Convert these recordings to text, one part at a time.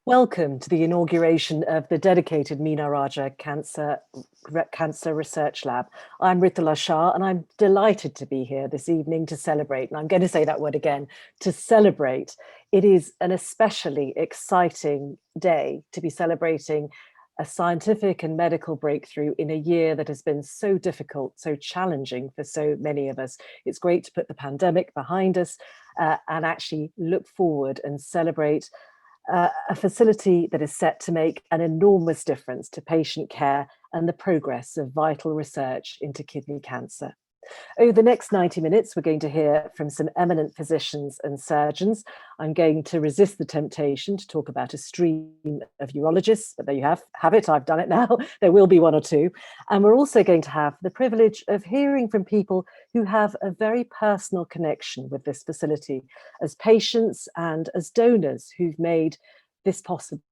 Welcome to the inauguration of the dedicated Meena Raja Cancer Research Lab. I'm Ritula Shah, and I'm delighted to be here this evening to celebrate, and I'm going to say that word again, to celebrate. It is an especially exciting day to be celebrating a scientific and medical breakthrough in a year that has been so difficult, so challenging for so many of us. It's great to put the pandemic behind us and actually look forward and celebrate a facility that is set to make an enormous difference to patient care and the progress of vital research into kidney cancer. Over the next 90 minutes, we're going to hear from some eminent physicians and surgeons. I'm going to resist the temptation to talk about a stream of urologists, but there you have it, I've done it now. There will be one or two. And we're also going to have the privilege of hearing from people who have a very personal connection with this facility as patients and as donors who've made this possible.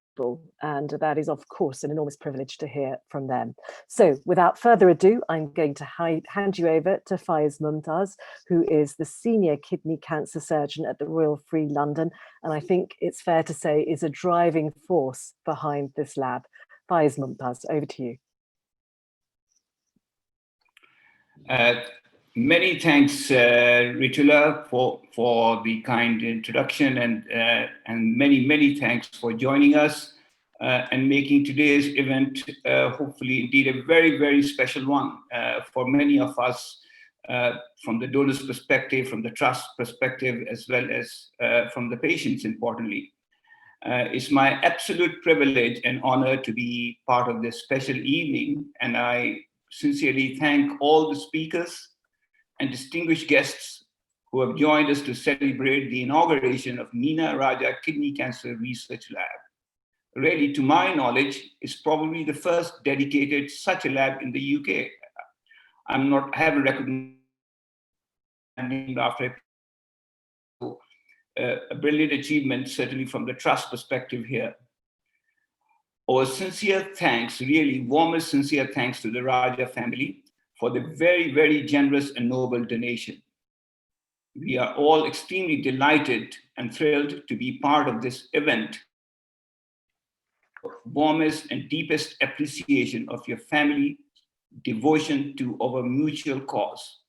And that is, of course, an enormous privilege to hear from them. So without further ado, I'm going to hand you over to Faiz Mumtaz, who is the senior kidney cancer surgeon at the Royal Free London. And I think it's fair to say is a driving force behind this lab. Faiz Mumtaz, over to you. Many thanks, Ritula, for the kind introduction, and many thanks for joining us and making today's event hopefully indeed a very special one for many of us from the donor's perspective, from the trust perspective, as well as from the patients, importantly. It's my absolute privilege and honor to be part of this special evening, and I sincerely thank all the speakers and distinguished guests who have joined us to celebrate the inauguration of Meena Raja Kidney Cancer Research Lab. Really, to my knowledge, it's probably the first dedicated such a lab in the UK. I haven't recognized after a brilliant achievement, certainly from the trust perspective here. Our sincere thanks, really warmest sincere thanks to the Raja family for the very generous and noble donation. We are all extremely delighted and thrilled to be part of this event. Warmest and deepest appreciation of your family, devotion to our mutual cause.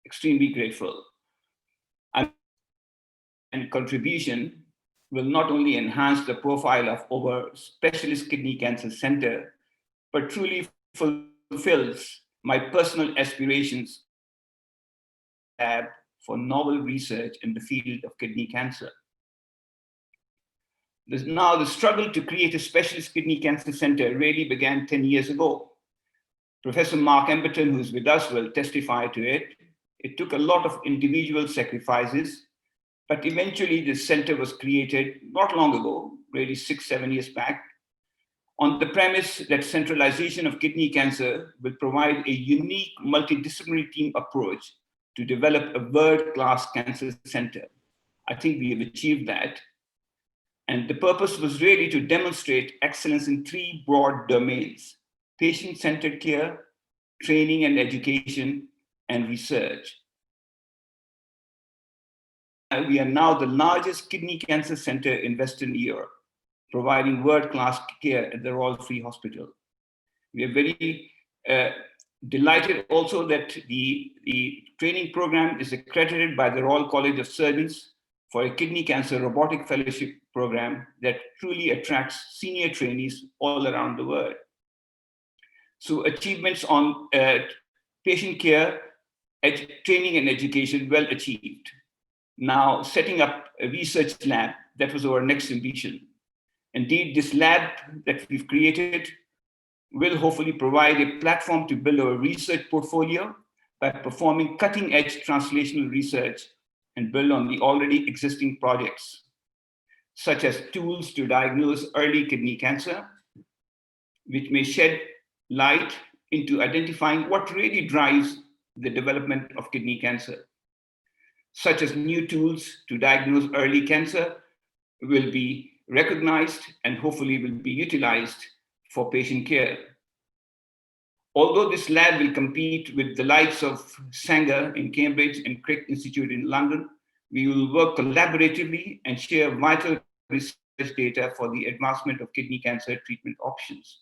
Extremely grateful. And contribution will not only enhance the profile of our specialist kidney cancer center, but truly fulfills my personal aspirations for novel research in the field of kidney cancer. Now, the struggle to create a specialist kidney cancer center really began 10 years ago. Professor Mark Emberton, who's with us, will testify to it. It took a lot of individual sacrifices, but eventually this center was created not long ago, really 6-7 years back, on the premise that centralization of kidney cancer will provide a unique multidisciplinary team approach to develop a world-class cancer center. I think we have achieved that. And the purpose was really to demonstrate excellence in 3 broad domains: patient-centered care, training and education, and research. We are now the largest kidney cancer center in Western Europe, providing world-class care at the Royal Free Hospital. We are very delighted also that the training program is accredited by the Royal College of Surgeons for a kidney cancer robotic fellowship program that truly attracts senior trainees all around the world. So achievements on patient care, training and education, well achieved. Now setting up a research lab, that was our next ambition. Indeed, this lab that we've created will hopefully provide a platform to build our research portfolio by performing cutting-edge translational research and build on the already existing projects, such as tools to diagnose early kidney cancer, which may shed light into identifying what really drives the development of kidney cancer. Such as new tools to diagnose early cancer will be recognized and hopefully will be utilized for patient care. Although this lab will compete with the likes of Sanger in Cambridge and Crick Institute in London, we will work collaboratively and share vital research data for the advancement of kidney cancer treatment options.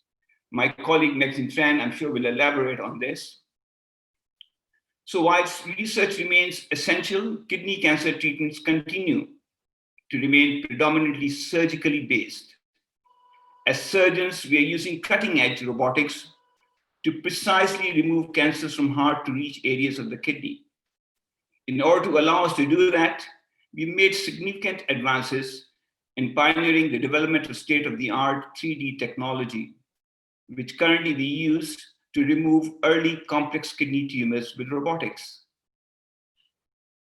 My colleague Maxine Tran, I'm sure, will elaborate on this. So whilst research remains essential, kidney cancer treatments continue to remain predominantly surgically based. As surgeons, we are using cutting-edge robotics to precisely remove cancers from hard-to-reach areas of the kidney. In order to allow us to do that, we made significant advances in pioneering the development of state-of-the-art 3D technology, which currently we use to remove early complex kidney tumors with robotics.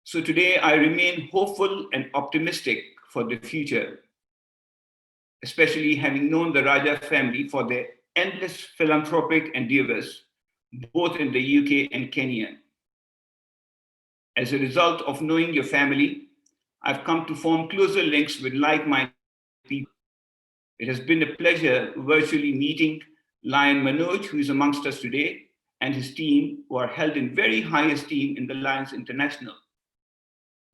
So today I remain hopeful and optimistic for the future, especially having known the Raja family for their endless philanthropic endeavors, both in the UK and Kenya. As a result of knowing your family, I've come to form closer links with like-minded people. It has been a pleasure virtually meeting Lion Manoj, who is amongst us today, and his team, who are held in very high esteem in the Lions International.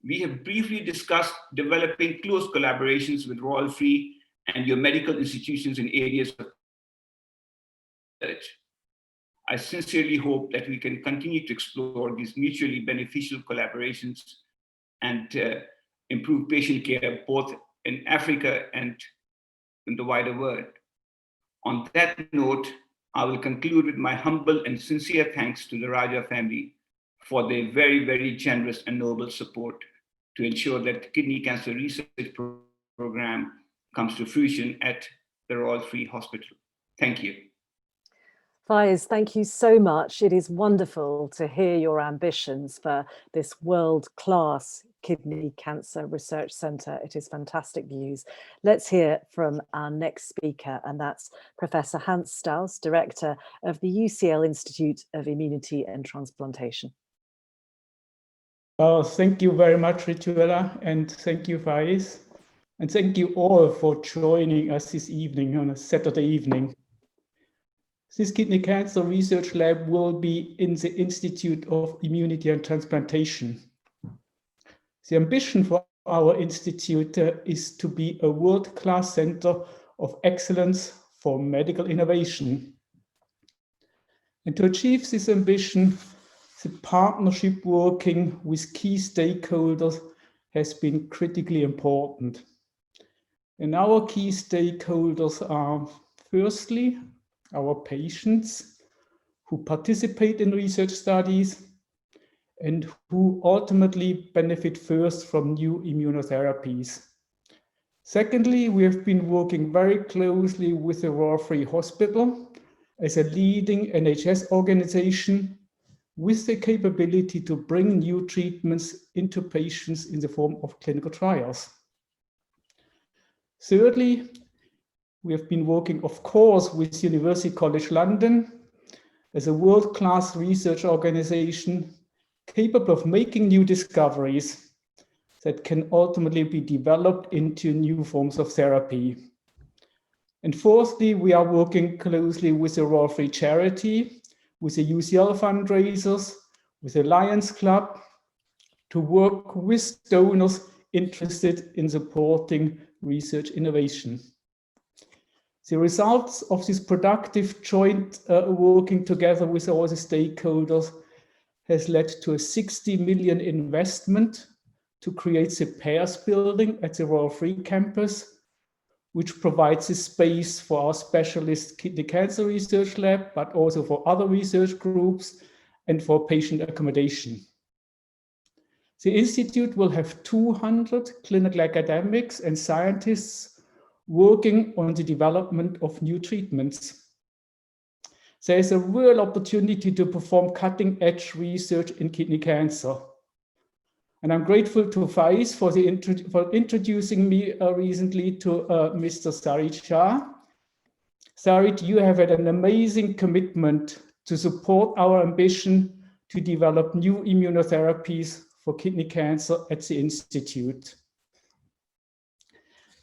We have briefly discussed developing close collaborations with Royal Free and your medical institutions in areas of research. I sincerely hope that we can continue to explore these mutually beneficial collaborations and improve patient care both in Africa and in the wider world. On that note, I will conclude with my humble and sincere thanks to the Raja family for their very, very generous and noble support to ensure that the kidney cancer research program comes to fruition at the Royal Free Hospital. Thank you. Faiz, thank you so much. It is wonderful to hear your ambitions for this world-class kidney cancer research centre. It is fantastic news. Let's hear from our next speaker, and that's Professor Hans Stauss, Director of the UCL Institute of Immunity and Transplantation. Thank you very much, Ritula, and thank you, Faiz. And thank you all for joining us this evening on a Saturday evening. This kidney cancer research lab will be in the Institute of Immunity and Transplantation. The ambition for our institute is to be a world-class center of excellence for medical innovation. And to achieve this ambition, the partnership working with key stakeholders has been critically important. And our key stakeholders are, firstly, our patients who participate in research studies and who ultimately benefit first from new immunotherapies. Secondly, we have been working very closely with the Royal Free Hospital as a leading NHS organization with the capability to bring new treatments into patients in the form of clinical trials. Thirdly, we have been working, of course, with University College London as a world-class research organization capable of making new discoveries that can ultimately be developed into new forms of therapy. And fourthly, we are working closely with the Royal Free Charity, with the UCL fundraisers, with the Lions Club, to work with donors interested in supporting research innovation. The results of this productive joint working together with all the stakeholders has led to a 60 million investment to create the Pears Building at the Royal Free Campus, which provides a space for our specialist kidney cancer research lab, but also for other research groups and for patient accommodation. The Institute will have 200 clinical academics and scientists working on the development of new treatments. There is a real opportunity to perform cutting-edge research in kidney cancer. And I'm grateful to Faiz for introducing me recently to Mr. Sarit Shah. Sarit, you have had an amazing commitment to support our ambition to develop new immunotherapies for kidney cancer at the Institute.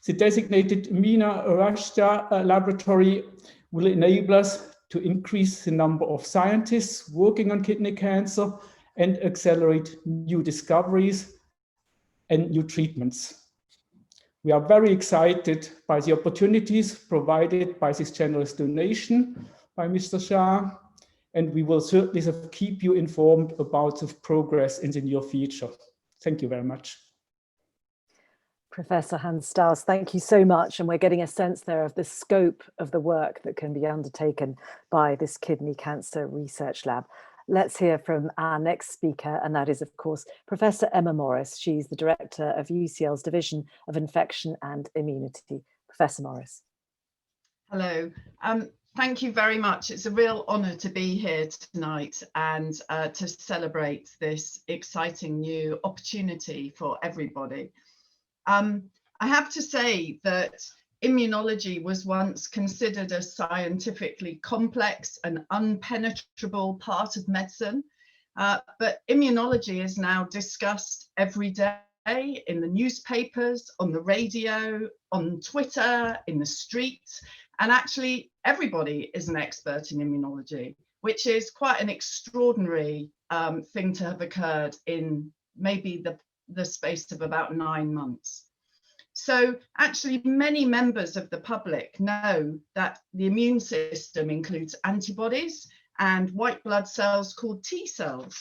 The designated Meena Raja laboratory will enable us to increase the number of scientists working on kidney cancer and accelerate new discoveries and new treatments. We are very excited by the opportunities provided by this generous donation by Mr. Shah, and we will certainly keep you informed about the progress in the near future. Thank you very much. Professor Hans Stauss, thank you so much. And we're getting a sense there of the scope of the work that can be undertaken by this kidney cancer research lab. Let's hear from our next speaker, and that is, of course, Professor Emma Morris. She's the director of UCL's Division of Infection and Immunity. Professor Morris. Hello. Thank you very much. It's a real honour to be here tonight and to celebrate this exciting new opportunity for everybody. I have to say that immunology was once considered a scientifically complex and unpenetrable part of medicine, but immunology is now discussed every day in the newspapers, on the radio, on Twitter, in the streets, and actually everybody is an expert in immunology, which is quite an extraordinary thing to have occurred in maybe the space of about 9 months. So actually many members of the public know that the immune system includes antibodies and white blood cells called T cells.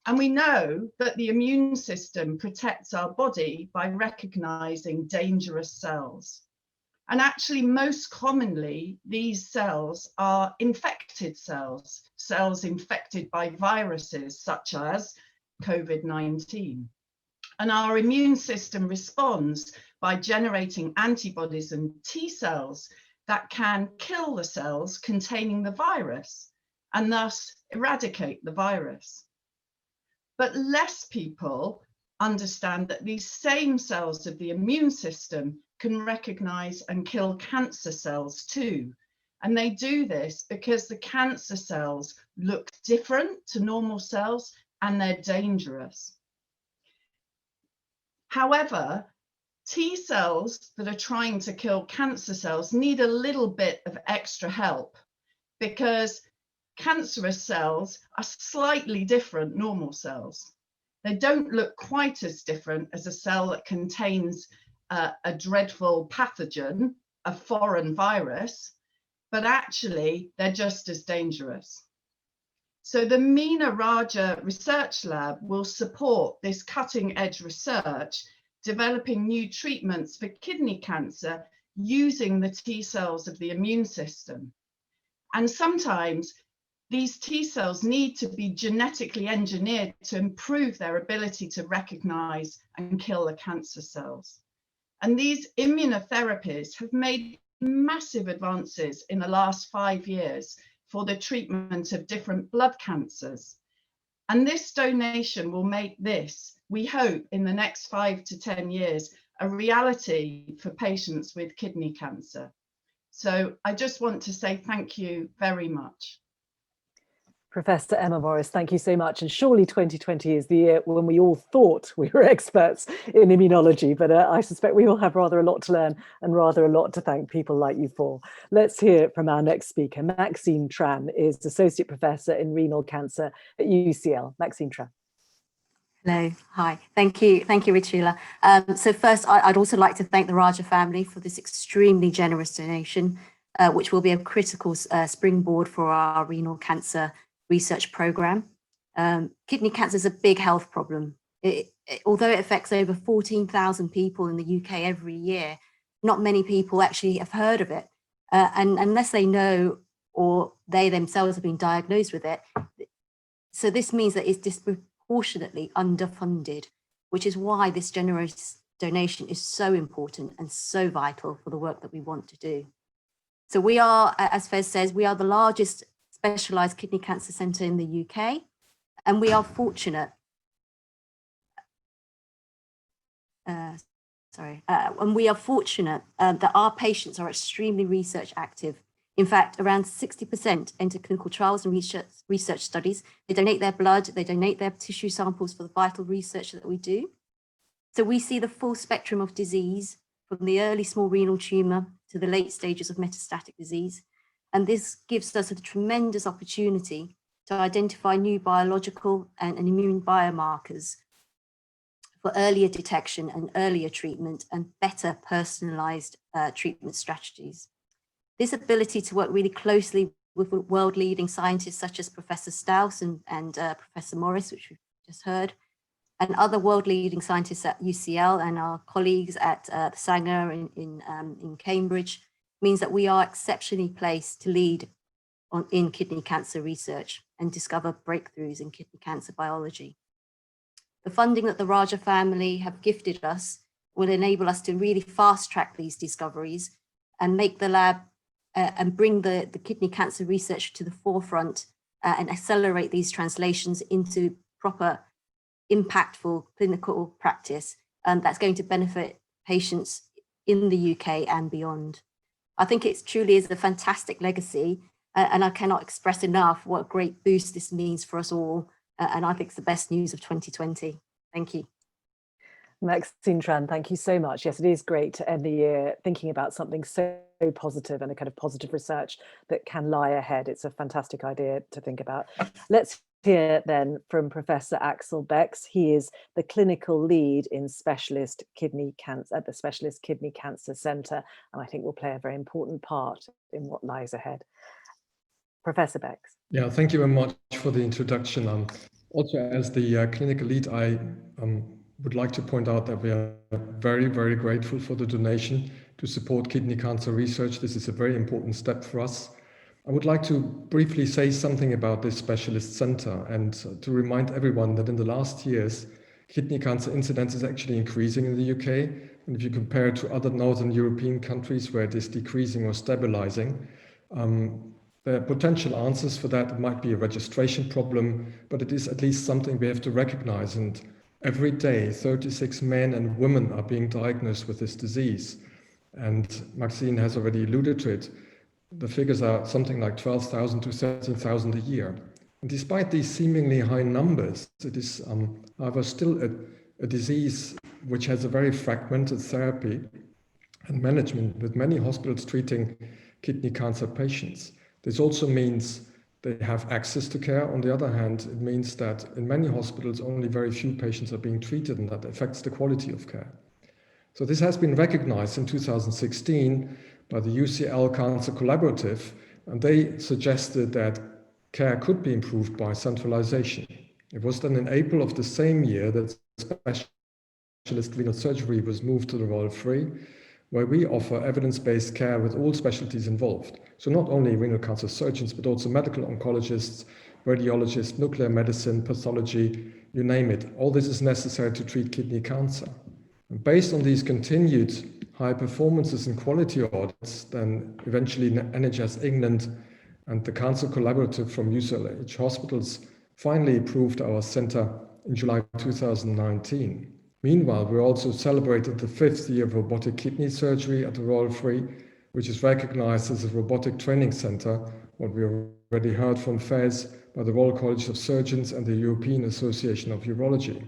And we know that the immune system protects our body by recognizing dangerous cells. And actually most commonly, these cells are infected cells, cells infected by viruses such as COVID-19. And our immune system responds by generating antibodies and T cells that can kill the cells containing the virus and thus eradicate the virus. But less people understand that these same cells of the immune system can recognize and kill cancer cells too. And they do this because the cancer cells look different to normal cells and they're dangerous. However, T cells that are trying to kill cancer cells need a little bit of extra help because cancerous cells are slightly different normal cells. They don't look quite as different as a cell that contains a dreadful pathogen, a foreign virus, but actually they're just as dangerous. So the Meena Raja Research Lab will support this cutting edge research, developing new treatments for kidney cancer using the T cells of the immune system. And sometimes these T cells need to be genetically engineered to improve their ability to recognize and kill the cancer cells. And these immunotherapies have made massive advances in the last 5 years for the treatment of different blood cancers. And this donation will make this, we hope, in the next 5 to 10 years, a reality for patients with kidney cancer. So I just want to say thank you very much. Professor Emma Morris, thank you so much. And surely 2020 is the year when we all thought we were experts in immunology, but I suspect we all have rather a lot to learn and rather a lot to thank people like you for. Let's hear from our next speaker. Maxine Tran is Associate Professor in Renal Cancer at UCL. Maxine Tran. Hello, hi, thank you, Ritula. So first, I'd also like to thank the Raja family for this extremely generous donation, which will be a critical springboard for our renal cancer research program. Kidney cancer is a big health problem. Although it affects over 14,000 people in the UK every year, not many people actually have heard of it. And unless they know or they themselves have been diagnosed with it. So this means that it's disproportionately underfunded, which is why this generous donation is so important and so vital for the work that we want to do. So we are, as Fez says, we are the largest specialised kidney cancer centre in the UK, and we are fortunate. And we are fortunate that our patients are extremely research active. In fact, around 60% enter clinical trials and research studies. They donate their blood, they donate their tissue samples for the vital research that we do. So we see the full spectrum of disease, from the early small renal tumour to the late stages of metastatic disease. And this gives us a tremendous opportunity to identify new biological and immune biomarkers for earlier detection and earlier treatment and better personalized treatment strategies. This ability to work really closely with world-leading scientists such as Professor Stauss and Professor Morris, which we've just heard, and other world-leading scientists at UCL and our colleagues at the Sanger in Cambridge, means that we are exceptionally placed to lead in kidney cancer research and discover breakthroughs in kidney cancer biology. The funding that the Raja family have gifted us will enable us to really fast-track these discoveries and make the lab and bring the kidney cancer research to the forefront and accelerate these translations into proper, impactful clinical practice that's going to benefit patients in the UK and beyond. I think it truly is a fantastic legacy, and I cannot express enough what a great boost this means for us all. And I think it's the best news of 2020. Thank you. Maxine, Tran, thank you so much. Yes, it is great to end the year thinking about something so positive and a kind of positive research that can lie ahead. It's a fantastic idea to think about. Let's hear then from Professor Axel Becks. He is the clinical lead in specialist kidney cancer at the Specialist Kidney Cancer Centre, and I think will play a very important part in what lies ahead. Professor Becks. Yeah, thank you very much for the introduction. Also, as the clinical lead, I would like to point out that we are very, very grateful for the donation to support kidney cancer research. This is a very important step for us. I would like to briefly say something about this specialist center and to remind everyone that in the last years, kidney cancer incidence is actually increasing in the UK. And if you compare it to other Northern European countries where it is decreasing or stabilizing, the potential answers for that might be a registration problem, but it is at least something we have to recognize. And every day, 36 men and women are being diagnosed with this disease. And Maxine has already alluded to it. The figures are something like 12,000 to 17,000 a year. And despite these seemingly high numbers, it is, however, still a disease which has a very fragmented therapy and management, with many hospitals treating kidney cancer patients. This also means they have access to care. On the other hand, it means that in many hospitals, only very few patients are being treated, and that affects the quality of care. So this has been recognized in 2016 by the UCL Cancer Collaborative, and they suggested that care could be improved by centralization. It was then in April of the same year that specialist renal surgery was moved to the Royal Free, where we offer evidence-based care with all specialties involved. So not only renal cancer surgeons, but also medical oncologists, radiologists, nuclear medicine, pathology, you name it. All this is necessary to treat kidney cancer. And based on these continued high performances and quality audits, then eventually NHS England and the Cancer Collaborative from UCLH Hospitals finally approved our center in July 2019. Meanwhile, we also celebrated the 5th year of robotic kidney surgery at the Royal Free, which is recognized as a robotic training center, what we already heard from Fez, by the Royal College of Surgeons and the European Association of Urology.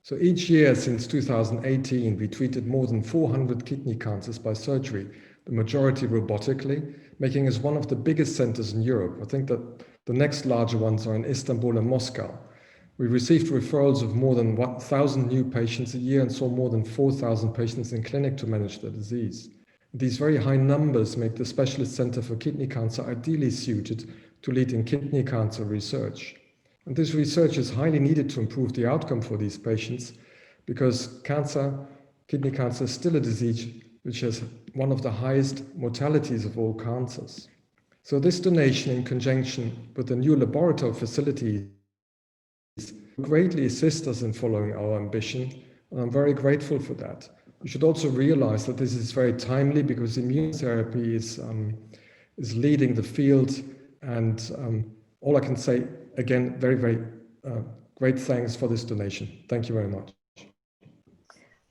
So each year since 2018, we treated more than 400 kidney cancers by surgery, the majority robotically, making us one of the biggest centers in Europe. I think that the next larger ones are in Istanbul and Moscow. We received referrals of more than 1,000 new patients a year and saw more than 4,000 patients in clinic to manage the disease. These very high numbers make the Specialist Center for Kidney Cancer ideally suited to lead in kidney cancer research. And this research is highly needed to improve the outcome for these patients, because kidney cancer is still a disease which has one of the highest mortalities of all cancers. So this donation, in conjunction with the new laboratory facilities, greatly assist us in following our ambition, and I'm very grateful for that. We should also realize that this is very timely, because immunotherapy is leading the field, and all I can say, again, very, very great thanks for this donation. Thank you very much.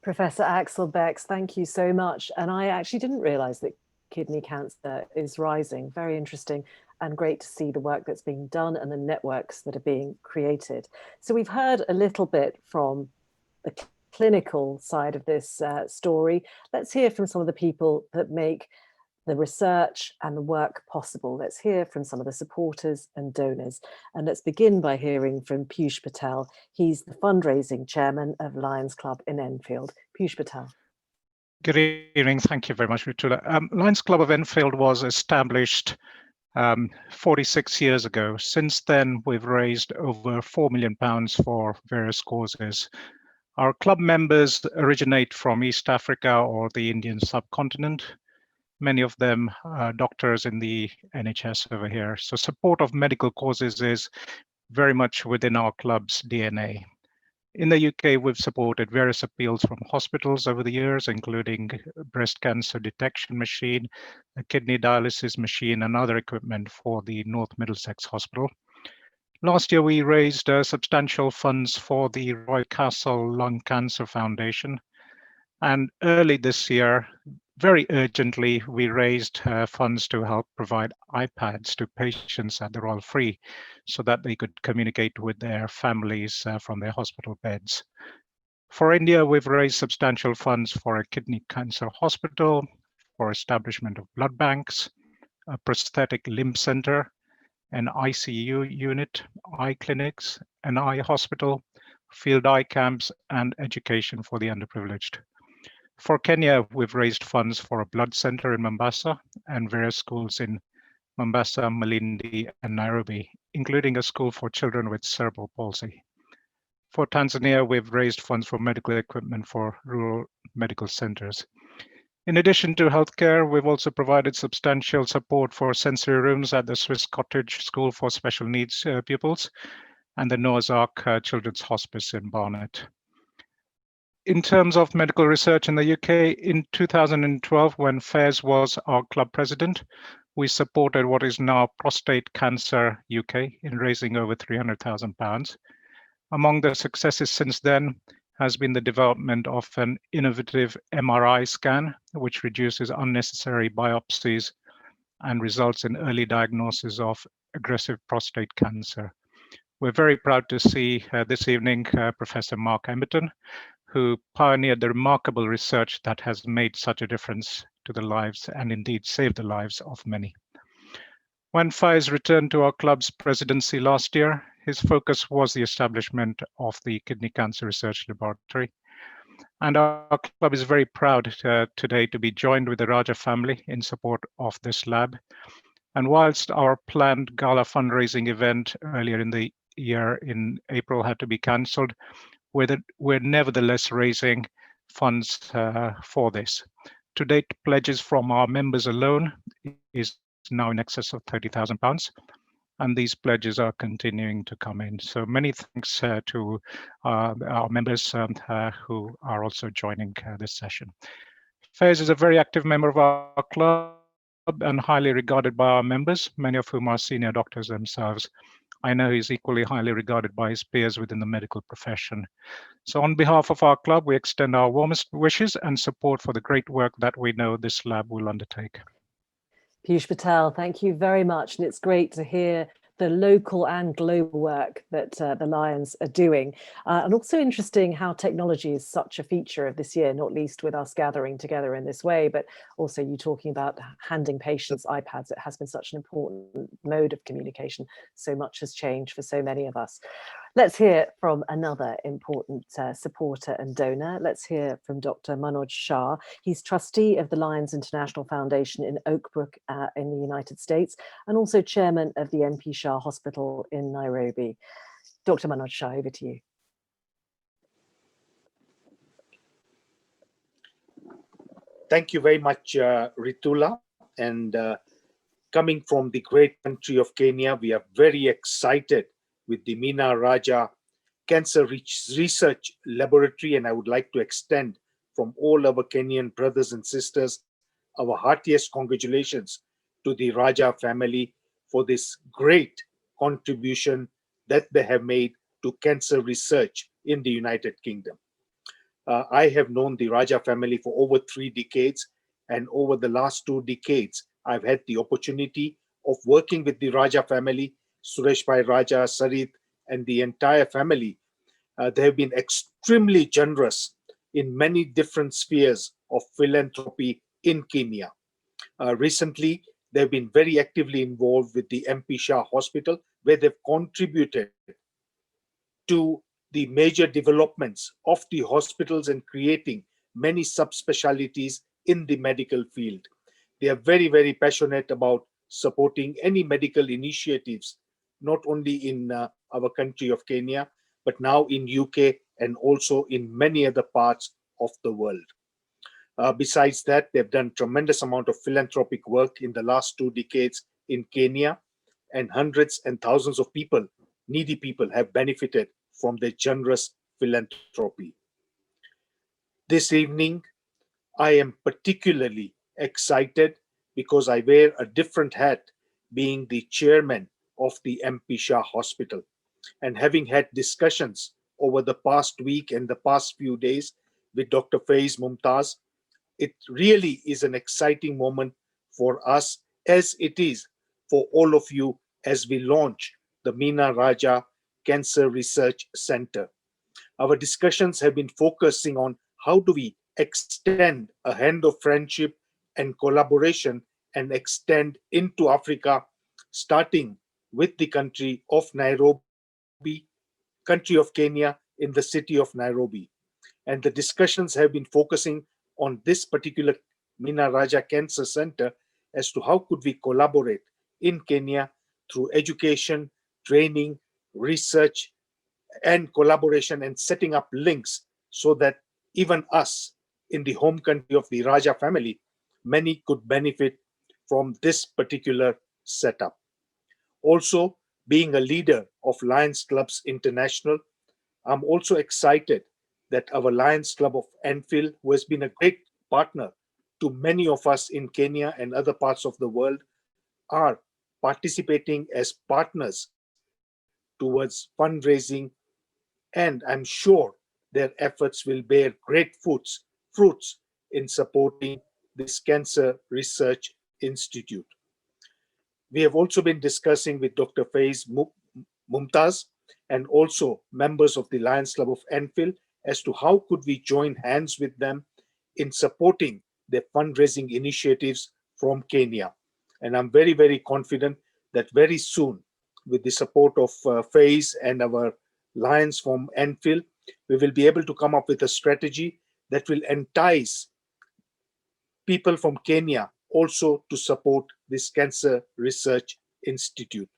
Professor Axel Becks, thank you so much. And I actually didn't realize that kidney cancer is rising. Very interesting and great to see the work that's being done and the networks that are being created. So we've heard a little bit from the clinical side of this story. Let's hear from some of the people that make the research and the work possible. Let's hear from some of the supporters and donors. And let's begin by hearing from Pears Patel. He's the fundraising chairman of Lions Club in Enfield. Pears Patel. Good evening. Thank you very much, Ritula. Lions Club of Enfield was established 46 years ago. Since then, we've raised over £4 million for various causes. Our club members originate from East Africa or the Indian subcontinent. Many of them are doctors in the NHS over here. So support of medical causes is very much within our club's DNA. In the UK, we've supported various appeals from hospitals over the years, including breast cancer detection machine, a kidney dialysis machine, and other equipment for the North Middlesex Hospital. Last year, we raised substantial funds for the Roy Castle Lung Cancer Foundation. And early this year, very urgently, we raised funds to help provide iPads to patients at the Royal Free so that they could communicate with their families from their hospital beds. For India, we've raised substantial funds for a kidney cancer hospital, for establishment of blood banks, a prosthetic limb center, an ICU unit, eye clinics, an eye hospital, field eye camps, and education for the underprivileged. For Kenya, we've raised funds for a blood center in Mombasa and various schools in Mombasa, Malindi, and Nairobi, including a school for children with cerebral palsy. For Tanzania, we've raised funds for medical equipment for rural medical centers. In addition to healthcare, we've also provided substantial support for sensory rooms at the Swiss Cottage School for Special Needs Pupils and the Noah's Ark Children's Hospice in Barnet. In terms of medical research in the UK, in 2012, when Pears was our club president, we supported what is now Prostate Cancer UK in raising over £300,000. Among the successes since then has been the development of an innovative MRI scan, which reduces unnecessary biopsies and results in early diagnosis of aggressive prostate cancer. We're very proud to see this evening Professor Mark Emberton, who pioneered the remarkable research that has made such a difference to the lives and indeed saved the lives of many. When Pears returned to our club's presidency last year, his focus was the establishment of the Kidney Cancer Research Laboratory. And our club is very proud today to be joined with the Raja family in support of this lab. And whilst our planned gala fundraising event earlier in the year in April had to be cancelled, we're nevertheless raising funds for this. To date, pledges from our members alone is now in excess of £30,000, and these pledges are continuing to come in. So many thanks to our members who are also joining this session. Pears is a very active member of our club and highly regarded by our members, many of whom are senior doctors themselves. I know he's equally highly regarded by his peers within the medical profession. So on behalf of our club, we extend our warmest wishes and support for the great work that we know this lab will undertake. Pears Patel, thank you very much. And it's great to hear the local and global work that the Lions are doing. And also interesting how technology is such a feature of this year, not least with us gathering together in this way, but also you talking about handing patients iPads. It has been such an important mode of communication. So much has changed for so many of us. Let's hear from another important supporter and donor. Let's hear from Dr. Meena Raja. He's trustee of the Lions International Foundation in Oakbrook in the United States, and also chairman of the MP Shah Hospital in Nairobi. Dr. Meena Raja, over to you. Thank you very much, Ritula. And coming from the great country of Kenya, we are very excited with the Meena Raja Cancer Research Laboratory, and I would like to extend from all our Kenyan brothers and sisters our heartiest congratulations to the Raja family for this great contribution that they have made to cancer research in the United Kingdom. I have known the Raja family for over 3 decades, and over the last 2 decades, I've had the opportunity of working with the Raja family, Suresh Bhai Raja, Sarit, and the entire family. They have been extremely generous in many different spheres of philanthropy in Kenya. Recently, they've been very actively involved with the MP Shah Hospital, where they've contributed to the major developments of the hospitals and creating many subspecialties in the medical field. They are very, very passionate about supporting any medical initiatives, not only in our country of Kenya, but now in UK and also in many other parts of the world. Besides that, they've done tremendous amount of philanthropic work in the last 2 decades in Kenya, and hundreds and thousands of people, needy people, have benefited from their generous philanthropy. This evening, I am particularly excited because I wear a different hat, being the chairman of the MP Shah Hospital, and having had discussions over the past week and the past few days with Dr. Faiz Mumtaz. It really is an exciting moment for us, as it is for all of you, as we launch the Meena Raja Cancer Research Center. Our discussions have been focusing on how do we extend a hand of friendship and collaboration and extend into Africa, starting with the country of Nairobi, country of Kenya, in the city of Nairobi. And the discussions have been focusing on this particular Meena Raja Cancer Center as to how could we collaborate in Kenya through education, training, research, and collaboration, and setting up links so that even us in the home country of the Raja family, many could benefit from this particular setup. Also, being a leader of Lions Clubs International, I'm also excited that our Lions Club of Enfield, who has been a great partner to many of us in Kenya and other parts of the world, are participating as partners towards fundraising, and I'm sure their efforts will bear great fruits in supporting this Cancer Research Institute. We have also been discussing with Dr. Faiz Mumtaz and also members of the Lions Club of Enfield as to how could we join hands with them in supporting their fundraising initiatives from Kenya. And I'm very, very confident that very soon, with the support of Faiz and our Lions from Enfield, we will be able to come up with a strategy that will entice people from Kenya also to support this Cancer Research Institute.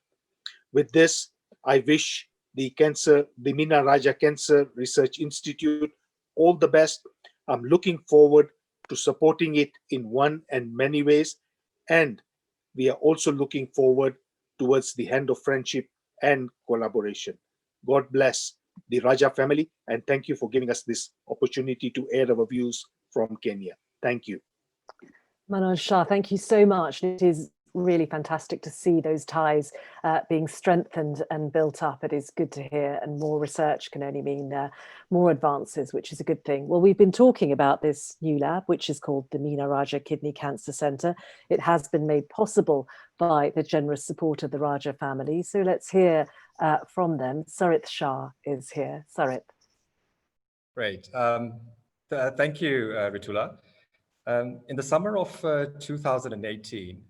With this, I wish the Meena Raja Cancer Research Institute all the best. I'm looking forward to supporting it in one and many ways, and we are also looking forward towards the hand of friendship and collaboration. God bless the Raja family, and thank you for giving us this opportunity to air our views from Kenya. Thank you. Manoj Shah, thank you so much. It is really fantastic to see those ties being strengthened and built up. It is good to hear, and more research can only mean more advances, which is a good thing. Well, we've been talking about this new lab, which is called the Meena Raja Kidney Cancer Center. It has been made possible by the generous support of the Raja family. So let's hear from them. Sarit Shah is here. Sarit. Great. Thank you, Ritula. In the summer of 2018,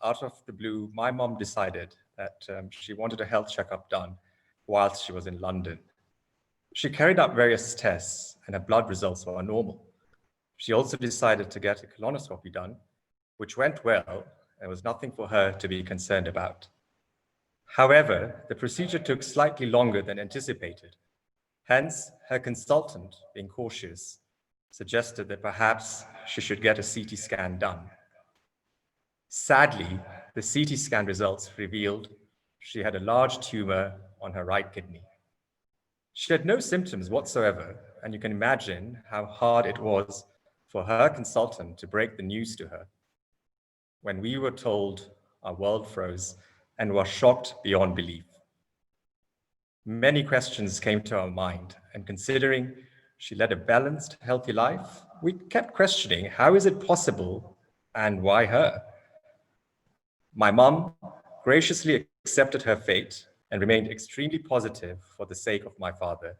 out of the blue, my mom decided that she wanted a health checkup done whilst she was in London. She carried out various tests and her blood results were normal. She also decided to get a colonoscopy done, which went well. There was nothing for her to be concerned about. However, the procedure took slightly longer than anticipated. Hence, her consultant, being cautious, suggested that perhaps she should get a CT scan done. Sadly, the CT scan results revealed she had a large tumor on her right kidney. She had no symptoms whatsoever, and you can imagine how hard it was for her consultant to break the news to her. When we were told, our world froze and were shocked beyond belief. Many questions came to our mind, and considering she led a balanced, healthy life, we kept questioning, how is it possible and why her? My mom graciously accepted her fate and remained extremely positive for the sake of my father.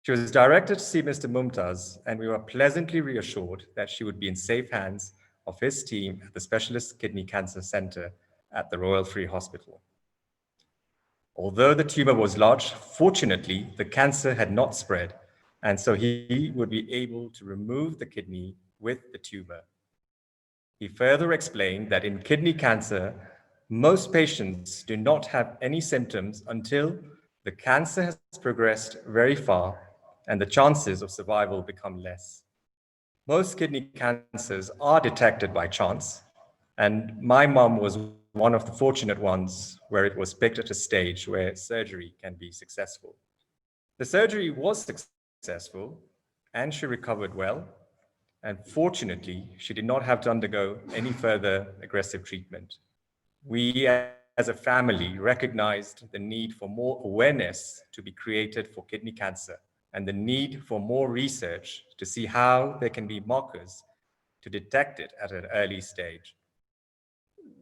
She was directed to see Mr. Mumtaz, and we were pleasantly reassured that she would be in safe hands of his team at the Specialist Kidney Cancer Center at the Royal Free Hospital. Although the tumor was large, fortunately, the cancer had not spread, and so he would be able to remove the kidney with the tumor. He further explained that in kidney cancer, most patients do not have any symptoms until the cancer has progressed very far and the chances of survival become less. Most kidney cancers are detected by chance, and my mom was one of the fortunate ones where it was picked at a stage where surgery can be successful. The surgery was successful and she recovered well. And fortunately, she did not have to undergo any further aggressive treatment. We as a family recognized the need for more awareness to be created for kidney cancer and the need for more research to see how there can be markers to detect it at an early stage.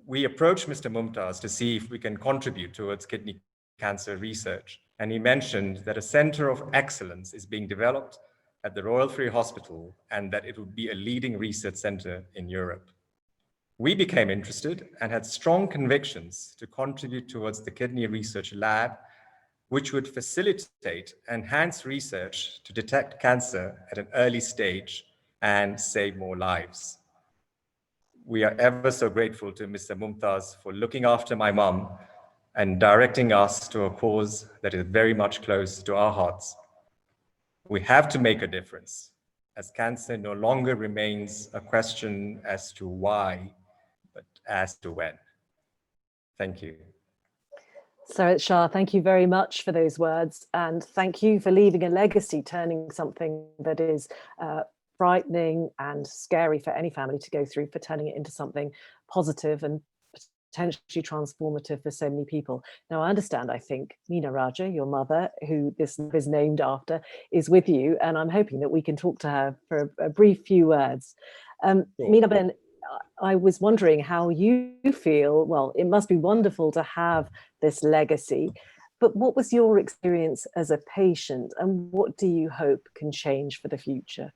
We approached Mr. Mumtaz to see if we can contribute towards kidney cancer research. And he mentioned that a center of excellence is being developed at the Royal Free Hospital and that it would be a leading research center in Europe. We became interested and had strong convictions to contribute towards the kidney research lab, which would facilitate enhanced research to detect cancer at an early stage and save more lives. We are ever so grateful to Mr. Mumtaz for looking after my mom and directing us to a cause that is very much close to our hearts. We have to make a difference, as cancer no longer remains a question as to why, but as to when. Thank you. So Shah, thank you very much for those words, and thank you for leaving a legacy, turning something that is frightening and scary for any family to go through, for turning it into something positive and potentially transformative for so many people. Now, I understand, I think, Meena Raja, your mother, who this is named after, is with you, and I'm hoping that we can talk to her for a brief few words. Meena Ben, I was wondering how you feel. Well, it must be wonderful to have this legacy, but what was your experience as a patient, and what do you hope can change for the future?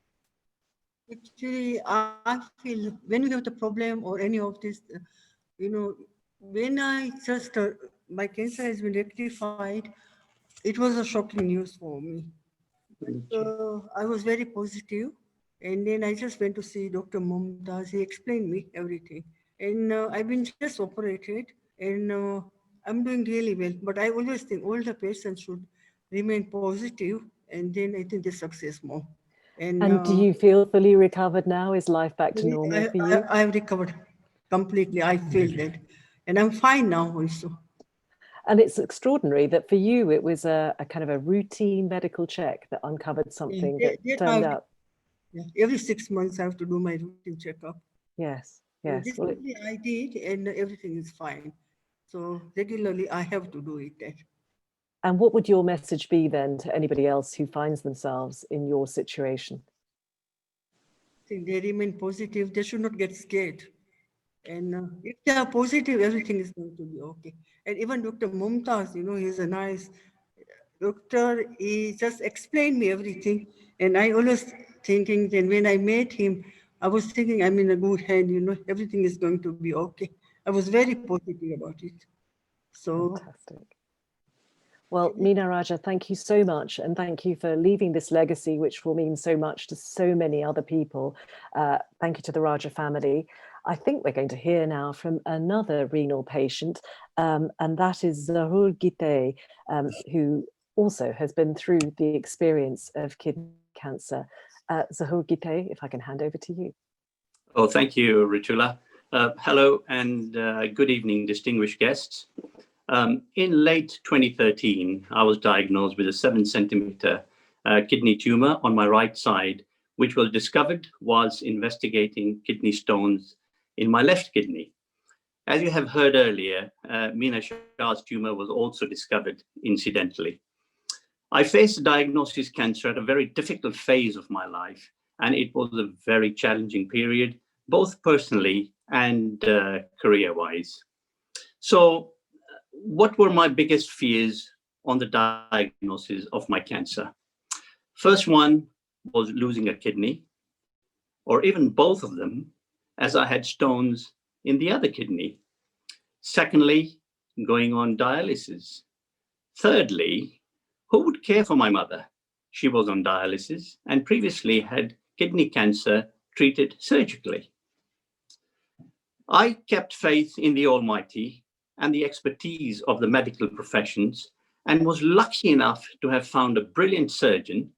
Actually, I feel when you have the problem or any of this, when I just, my cancer has been rectified, it was a shocking news for me. So I was very positive. And then I just went to see Dr. Mumtaz. He explained me everything. And I've been just operated and I'm doing really well. But I always think all the patients should remain positive, and then I think they success more. And do you feel fully recovered now? Is life back to normal for you? I've recovered completely. I feel that. And I'm fine now also. And it's extraordinary that for you, it was a kind of a routine medical check that uncovered something that turned up. Yeah, every 6 months I have to do my routine checkup. Yes, yes. Well, I did, and everything is fine. So regularly I have to do it. And what would your message be then to anybody else who finds themselves in your situation? I think they remain positive. They should not get scared. And if they are positive, everything is going to be okay. And even Dr. Mumtaz, he's a nice doctor. He just explained me everything. And I always thinking that when I met him, I was thinking I'm in a good hand, everything is going to be okay. I was very positive about it. So fantastic. Well, Meena Raja, thank you so much. And thank you for leaving this legacy, which will mean so much to so many other people. Thank you to the Raja family. I think we're going to hear now from another renal patient, and that is Zahur Gite, who also has been through the experience of kidney cancer. Zahur Gite, if I can hand over to you. Oh, thank you, Ritula. Hello and good evening, distinguished guests. In late 2013, I was diagnosed with a 7-centimeter kidney tumor on my right side, which was discovered whilst investigating kidney stones in my left kidney. As you have heard earlier, Meena Shah's tumor was also discovered incidentally. I faced diagnosis cancer at a very difficult phase of my life, and it was a very challenging period, both personally and career-wise. So what were my biggest fears on the diagnosis of my cancer? First one was losing a kidney, or even both of them, as I had stones in the other kidney. Secondly, going on dialysis. Thirdly, who would care for my mother? She was on dialysis and previously had kidney cancer treated surgically. I kept faith in the Almighty and the expertise of the medical professions and was lucky enough to have found a brilliant surgeon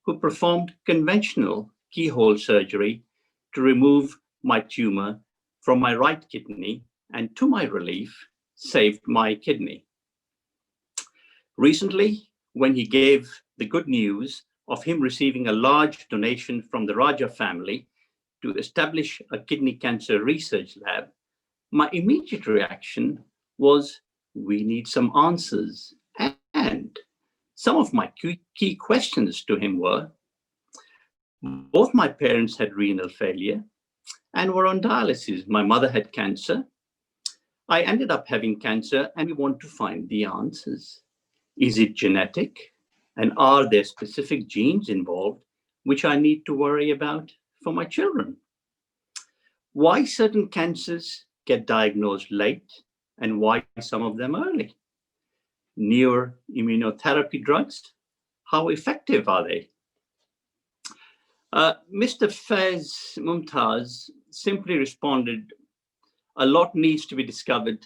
who performed conventional keyhole surgery to remove my tumor from my right kidney and, to my relief, saved my kidney. Recently, when he gave the good news of him receiving a large donation from the Raja family to establish a kidney cancer research lab, my immediate reaction was, we need some answers. And some of my key questions to him were, both my parents had renal failure and were on dialysis. My mother had cancer. I ended up having cancer, and we want to find the answers. Is it genetic? And are there specific genes involved which I need to worry about for my children? Why certain cancers get diagnosed late and why some of them early? Newer immunotherapy drugs, how effective are they? Mr. Faiz Mumtaz simply responded, a lot needs to be discovered.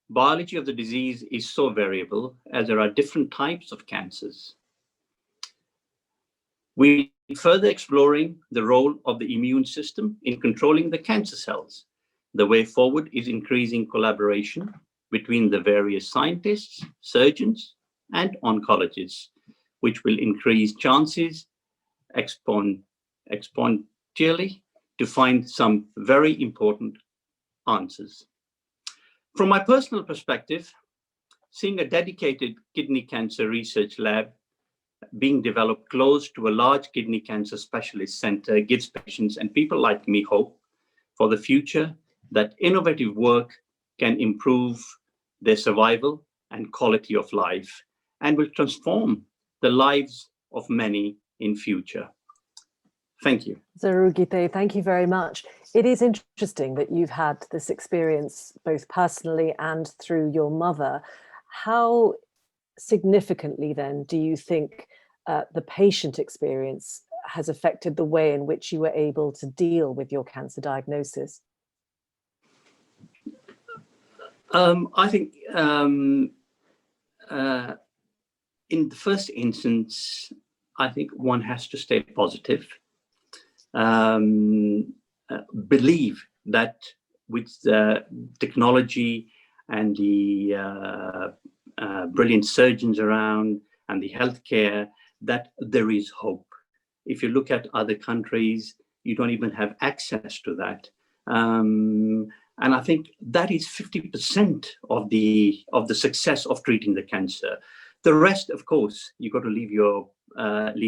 Biology of the disease is so variable as there are different types of cancers. We're further exploring the role of the immune system in controlling the cancer cells. The way forward is increasing collaboration between the various scientists, surgeons, and oncologists, which will increase chances exponentially to find some very important answers. From my personal perspective, seeing a dedicated kidney cancer research lab being developed close to a large kidney cancer specialist center gives patients and people like me hope for the future that innovative work can improve their survival and quality of life and will transform the lives of many in future. Thank you. Zarugite, thank you very much. It is interesting that you've had this experience both personally and through your mother. How significantly then do you think the patient experience has affected the way in which you were able to deal with your cancer diagnosis? I think in the first instance, I think one has to stay positive. Believe that with the technology and the brilliant surgeons around and the healthcare, that there is hope. If you look at other countries, you don't even have access to that. And I think that is 50% of the success of treating the cancer. The rest, of course, you got to leave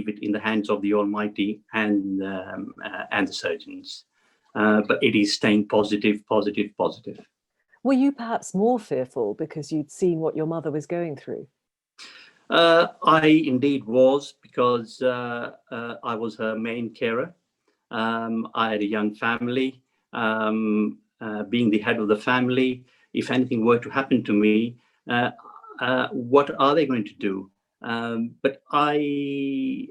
it in the hands of the Almighty and the surgeons. But it is staying positive, positive, positive. Were you perhaps more fearful because you'd seen what your mother was going through? I indeed was, because I was her main carer. I had a young family. Being the head of the family, if anything were to happen to me, what are they going to do? But I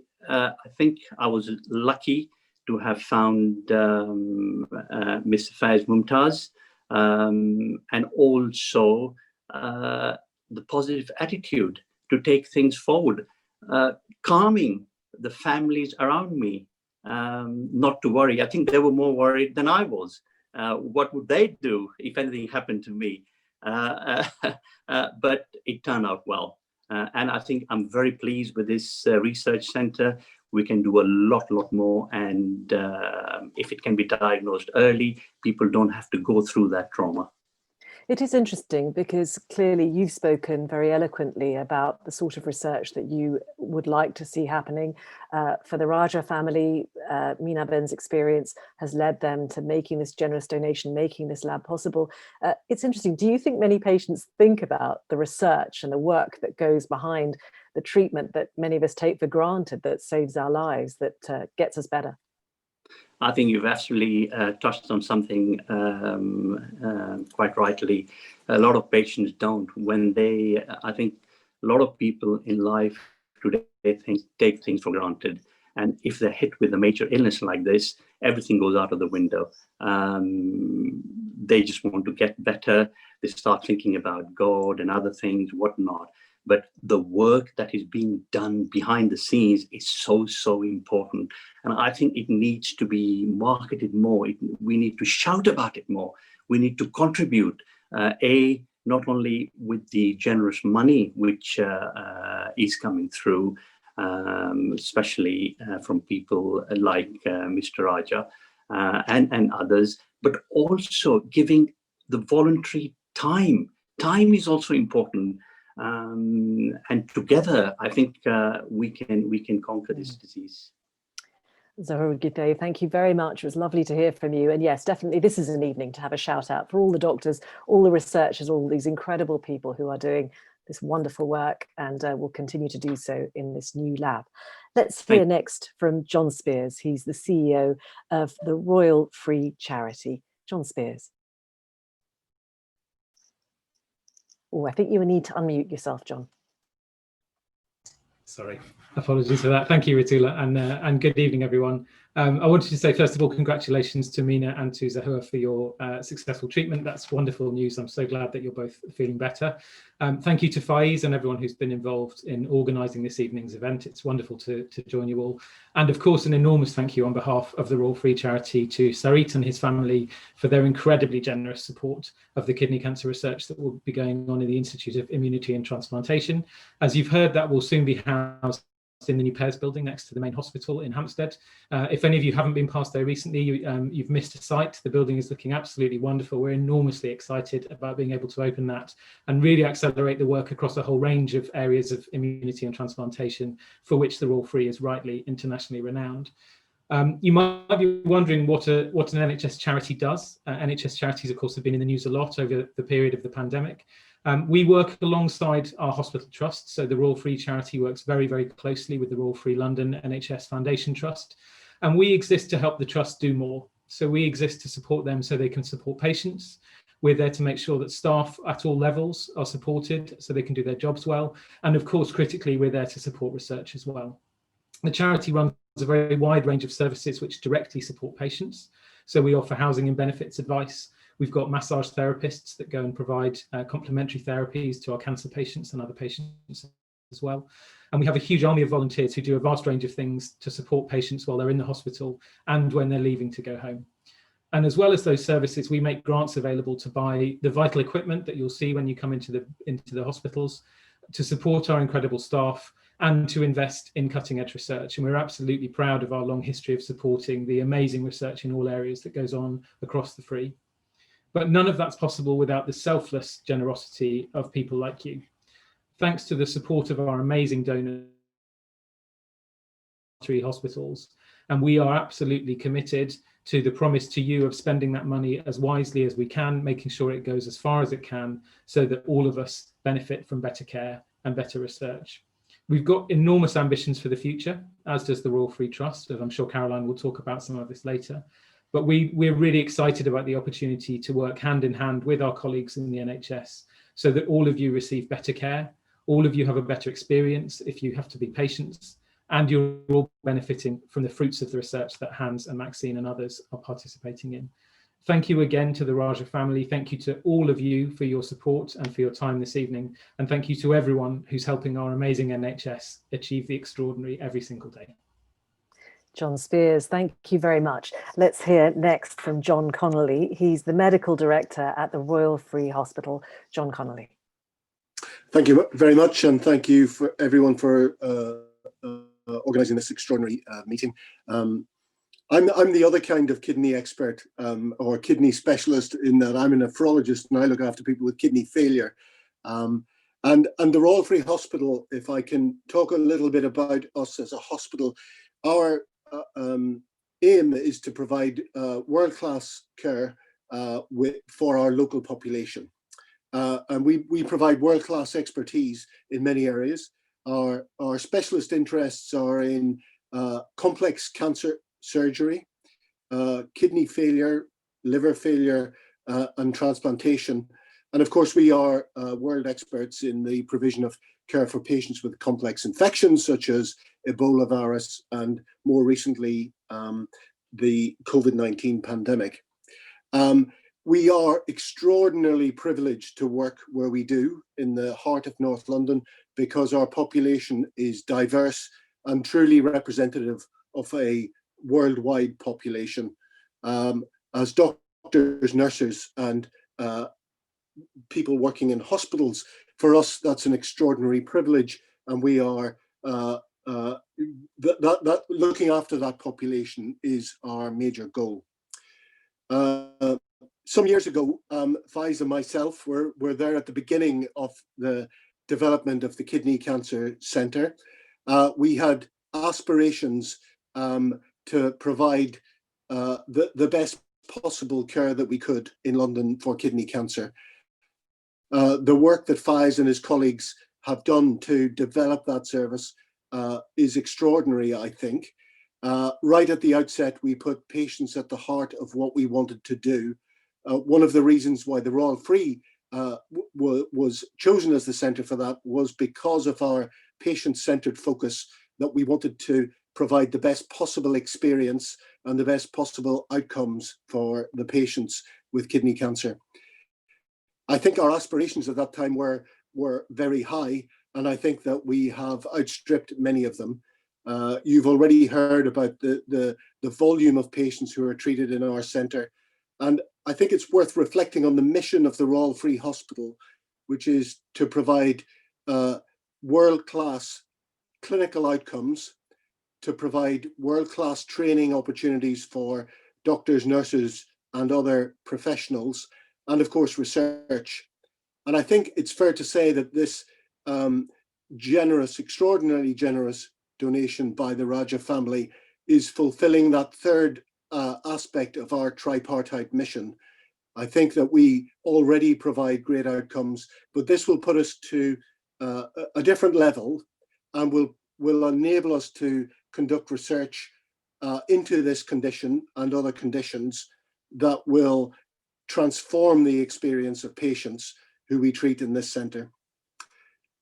think I was lucky to have found Mr. Faiz Mumtaz, and also the positive attitude to take things forward, calming the families around me, not to worry. I think they were more worried than I was. What would they do if anything happened to me? But it turned out well. And I think I'm very pleased with this research center. We can do a lot more. And if it can be diagnosed early, people don't have to go through that trauma. It is interesting because clearly you've spoken very eloquently about the sort of research that you would like to see happening. For the Raja family, Meena Ben's experience has led them to making this generous donation, making this lab possible. It's interesting. Do you think many patients think about the research and the work that goes behind the treatment that many of us take for granted, that saves our lives, that gets us better? I think you've absolutely touched on something quite rightly. A lot of patients don't. When they, I think a lot of people in life today take things for granted. And if they're hit with a major illness like this, everything goes out of the window. They just want to get better. They start thinking about God and other things, whatnot. But the work that is being done behind the scenes is so, so important. And I think it needs to be marketed more. We need to shout about it more. We need to contribute, not only with the generous money which is coming through, especially from people like Mr. Raja and others, but also giving the voluntary time. Time is also important. And together, I think we can conquer this disease. Zahra Gitay, thank you very much. It was lovely to hear from you. And yes, definitely, this is an evening to have a shout out for all the doctors, all the researchers, all these incredible people who are doing this wonderful work and will continue to do so in this new lab. Let's hear next from John Spears. He's the CEO of the Royal Free Charity. John Spears. Oh, I think you need to unmute yourself, John. Sorry, apologies for that. Thank you, Ritula, and good evening, everyone. I wanted to say, first of all, congratulations to Meena and to Zahra for your successful treatment. That's wonderful news. I'm so glad that you're both feeling better. Thank you to Faiz and everyone who's been involved in organising this evening's event. It's wonderful to join you all. And of course, an enormous thank you on behalf of the Royal Free Charity to Sarit and his family for their incredibly generous support of the kidney cancer research that will be going on in the Institute of Immunology and Transplantation. As you've heard, that will soon be housed in the new Pears Building next to the main hospital in Hampstead. If any of you haven't been past there recently, you've missed a sight. The building is looking absolutely wonderful. We're enormously excited about being able to open that and really accelerate the work across a whole range of areas of immunity and transplantation, for which the Royal Free is rightly internationally renowned. You might be wondering what an NHS charity does. NHS charities, of course, have been in the news a lot over the period of the pandemic. We work alongside our hospital trust. So the Royal Free Charity works very, very closely with the Royal Free London NHS Foundation Trust. And we exist to help the trust do more. So we exist to support them so they can support patients. We're there to make sure that staff at all levels are supported so they can do their jobs well. And of course, critically, we're there to support research as well. The charity runs a very wide range of services which directly support patients. So we offer housing and benefits advice. We've got massage therapists that go and provide complementary therapies to our cancer patients and other patients as well. And we have a huge army of volunteers who do a vast range of things to support patients while they're in the hospital and when they're leaving to go home. And as well as those services, we make grants available to buy the vital equipment that you'll see when you come into the hospitals, to support our incredible staff, and to invest in cutting-edge research. And we're absolutely proud of our long history of supporting the amazing research in all areas that goes on across the Free. But none of that's possible without the selfless generosity of people like you. Thanks to the support of our amazing donors, 3 hospitals, and we are absolutely committed to the promise to you of spending that money as wisely as we can, making sure it goes as far as it can so that all of us benefit from better care and better research. We've got enormous ambitions for the future, as does the Royal Free Trust, and I'm sure Caroline will talk about some of this later. But we're really excited about the opportunity to work hand in hand with our colleagues in the NHS so that all of you receive better care, all of you have a better experience if you have to be patients, and you're all benefiting from the fruits of the research that Hans and Maxine and others are participating in. Thank you again to the Raja family. Thank you to all of you for your support and for your time this evening. And thank you to everyone who's helping our amazing NHS achieve the extraordinary every single day. John Spears, thank you very much. Let's hear next from John Connolly. He's the medical director at the Royal Free Hospital. John Connolly. Thank you very much, and thank you for everyone for organising this extraordinary meeting. I'm the other kind of kidney expert or kidney specialist, in that I'm a nephrologist and I look after people with kidney failure. And the Royal Free Hospital, if I can talk a little bit about us as a hospital, our aim is to provide world-class care for our local population. And we provide world-class expertise in many areas. Our specialist interests are in complex cancer surgery, kidney failure, liver failure, and transplantation. And of course, we are world experts in the provision of care for patients with complex infections such as Ebola virus and more recently the COVID-19 pandemic. We are extraordinarily privileged to work where we do in the heart of North London because our population is diverse and truly representative of a worldwide population. As doctors, nurses, and people working in hospitals, for us, that's an extraordinary privilege, and we are looking after that population is our major goal. Some years ago, Faiz and myself were there at the beginning of the development of the Kidney Cancer Centre. We had aspirations to provide the best possible care that we could in London for kidney cancer. The work that Faiz and his colleagues have done to develop that service is extraordinary, I think. Right at the outset, we put patients at the heart of what we wanted to do. One of the reasons why the Royal Free was chosen as the centre for that was because of our patient-centred focus, that we wanted to provide the best possible experience and the best possible outcomes for the patients with kidney cancer. I think our aspirations at that time were very high, and I think that we have outstripped many of them. You've already heard about the volume of patients who are treated in our centre, and I think it's worth reflecting on the mission of the Royal Free Hospital, which is to provide world-class clinical outcomes, to provide world-class training opportunities for doctors, nurses, and other professionals, and of course research. And I think it's fair to say that this generous, extraordinarily generous donation by the Raja family is fulfilling that third aspect of our tripartite mission. I think that we already provide great outcomes, but this will put us to a different level and will enable us to conduct research into this condition and other conditions that will transform the experience of patients who we treat in this centre.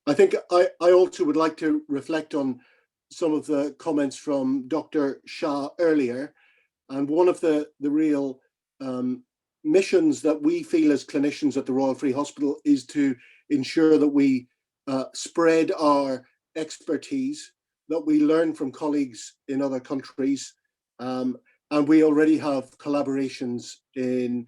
I think I also would like to reflect on some of the comments from Dr. Shah earlier. And one of the real missions that we feel as clinicians at the Royal Free Hospital is to ensure that we spread our expertise, that we learn from colleagues in other countries. And we already have collaborations in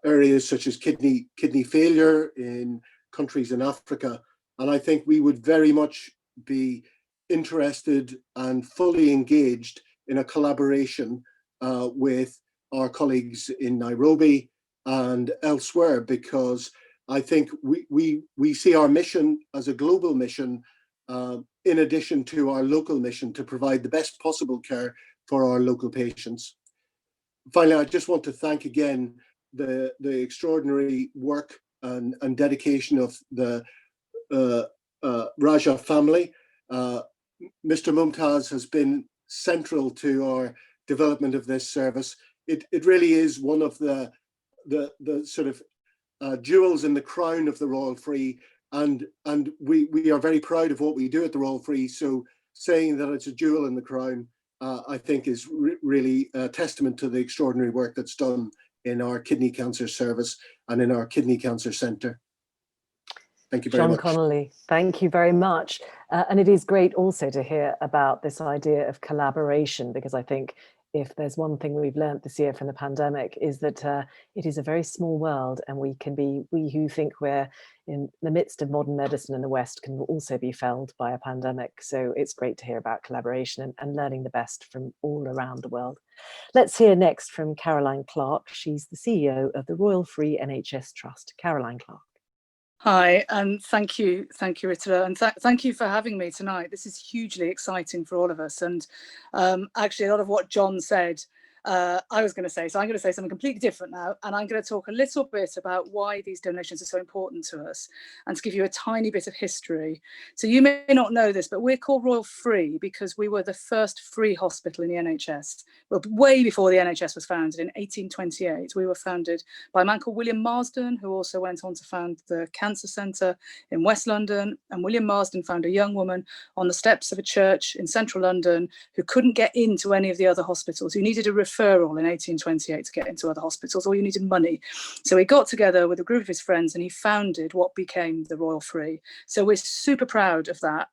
areas such as kidney failure in countries in Africa. And I think we would very much be interested and fully engaged in a collaboration with our colleagues in Nairobi and elsewhere, because I think we see our mission as a global mission in addition to our local mission to provide the best possible care for our local patients. Finally, I just want to thank again the extraordinary work and dedication of the Raja family. Mr. Mumtaz has been central to our development of this service. It really is one of the sort of jewels in the crown of the Royal Free, and we are very proud of what we do at the Royal Free. So saying that it's a jewel in the crown, I think is really a testament to the extraordinary work that's done in our kidney cancer service and in our kidney cancer centre. Thank you very much. John Connolly, thank you very much. And it is great also to hear about this idea of collaboration, because I think if there's one thing we've learned this year from the pandemic is that it is a very small world, and we who think we're in the midst of modern medicine in the West can also be felled by a pandemic. So it's great to hear about collaboration and learning the best from all around the world. Let's hear next from Caroline Clark. She's the CEO of the Royal Free NHS Trust. Caroline Clark. Hi, and thank you, Ritula, and thank you for having me tonight. This is hugely exciting for all of us, and actually a lot of what John said I was going to say. So I'm going to say something completely different now. And I'm going to talk a little bit about why these donations are so important to us and to give you a tiny bit of history. So you may not know this, but we're called Royal Free because we were the first free hospital in the NHS. Well, way before the NHS was founded in 1828. We were founded by a man called William Marsden, who also went on to found the Cancer Centre in West London. And William Marsden found a young woman on the steps of a church in central London who couldn't get into any of the other hospitals, who needed a referral in 1828 to get into other hospitals, or you needed money. So he got together with a group of his friends and he founded what became the Royal Free. So we're super proud of that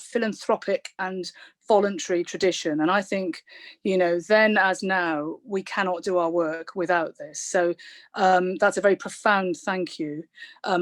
philanthropic and voluntary tradition. And I think, you know, then as now, we cannot do our work without this. So that's a very profound thank you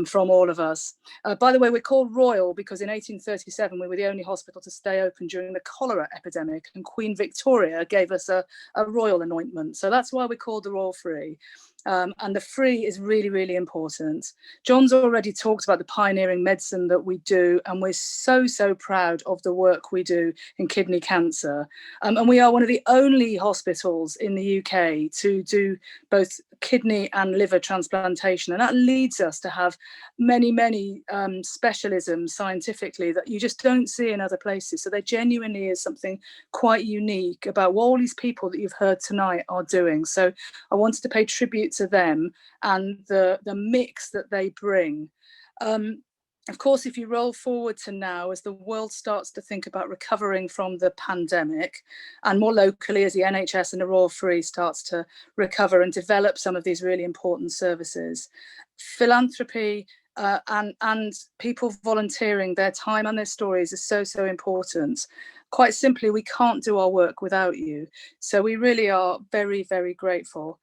from all of us. By the way, we're called Royal because in 1837, we were the only hospital to stay open during the cholera epidemic, and Queen Victoria gave us a royal anointment. So that's why we're called the Royal Free. And the free is really, really important. John's already talked about the pioneering medicine that we do, and we're so, so proud of the work we do in kidney cancer. And we are one of the only hospitals in the UK to do both kidney and liver transplantation. And that leads us to have many, many specialisms scientifically that you just don't see in other places. So there genuinely is something quite unique about what all these people that you've heard tonight are doing. So I wanted to pay tribute to them and the mix that they bring. Of course, if you roll forward to now, as the world starts to think about recovering from the pandemic, and more locally as the NHS and the Royal Free starts to recover and develop some of these really important services, philanthropy and people volunteering their time and their stories is so, so important. Quite simply, we can't do our work without you. So we really are very, very grateful.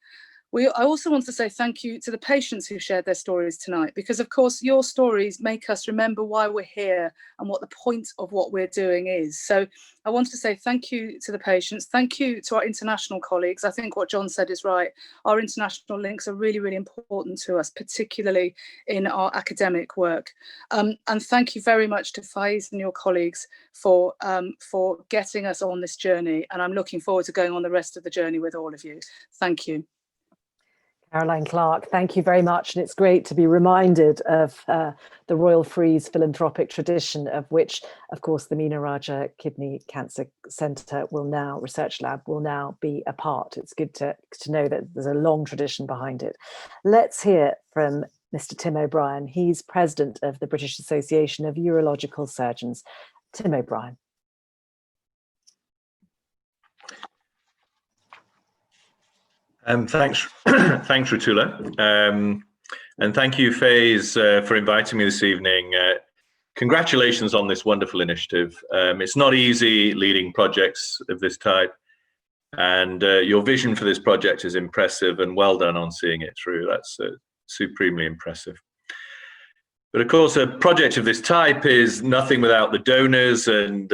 I also want to say thank you to the patients who shared their stories tonight, because of course your stories make us remember why we're here and what the point of what we're doing is. So I wanted to say thank you to the patients. Thank you to our international colleagues. I think what John said is right. Our international links are really, really important to us, particularly in our academic work. And thank you very much to Faiz and your colleagues for getting us on this journey. And I'm looking forward to going on the rest of the journey with all of you. Thank you. Caroline Clark, thank you very much. And it's great to be reminded of the Royal Free's philanthropic tradition, of which, of course, the Meena Raja Kidney Cancer Centre Research Lab will now be a part. It's good to know that there's a long tradition behind it. Let's hear from Mr. Tim O'Brien. He's president of the British Association of Urological Surgeons. Tim O'Brien. Thanks, Ritula. And thank you, Faiz, for inviting me this evening. Congratulations on this wonderful initiative. It's not easy leading projects of this type, and your vision for this project is impressive, and well done on seeing it through. That's supremely impressive. But of course, a project of this type is nothing without the donors, and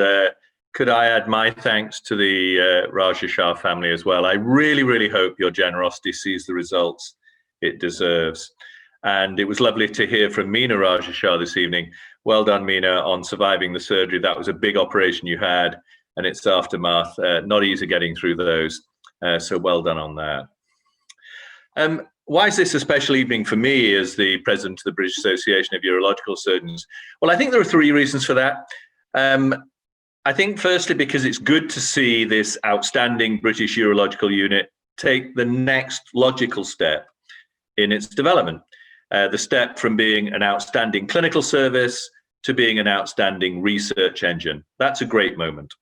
could I add my thanks to the Raja Shah family as well. I really, really hope your generosity sees the results it deserves. And it was lovely to hear from Meena Raja Shah this evening. Well done, Meena, on surviving the surgery. That was a big operation you had, and its aftermath, not easy getting through those. So well done on that. Why is this a special evening for me as the president of the British Association of Urological Surgeons? Well, I think there are three reasons for that. I think firstly, because it's good to see this outstanding British urological unit take the next logical step in its development. The step from being an outstanding clinical service to being an outstanding research engine. That's a great moment.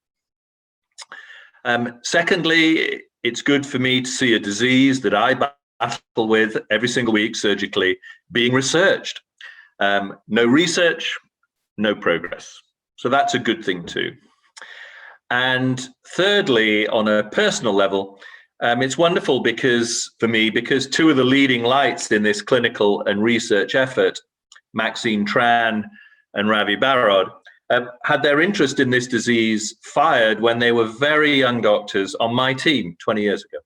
Secondly, it's good for me to see a disease that I battle with every single week surgically being researched. No research, no progress. So that's a good thing too. And thirdly, on a personal level, it's wonderful because two of the leading lights in this clinical and research effort, Maxine Tran and Ravi Barod, had their interest in this disease fired when they were very young doctors on my team 20 years ago.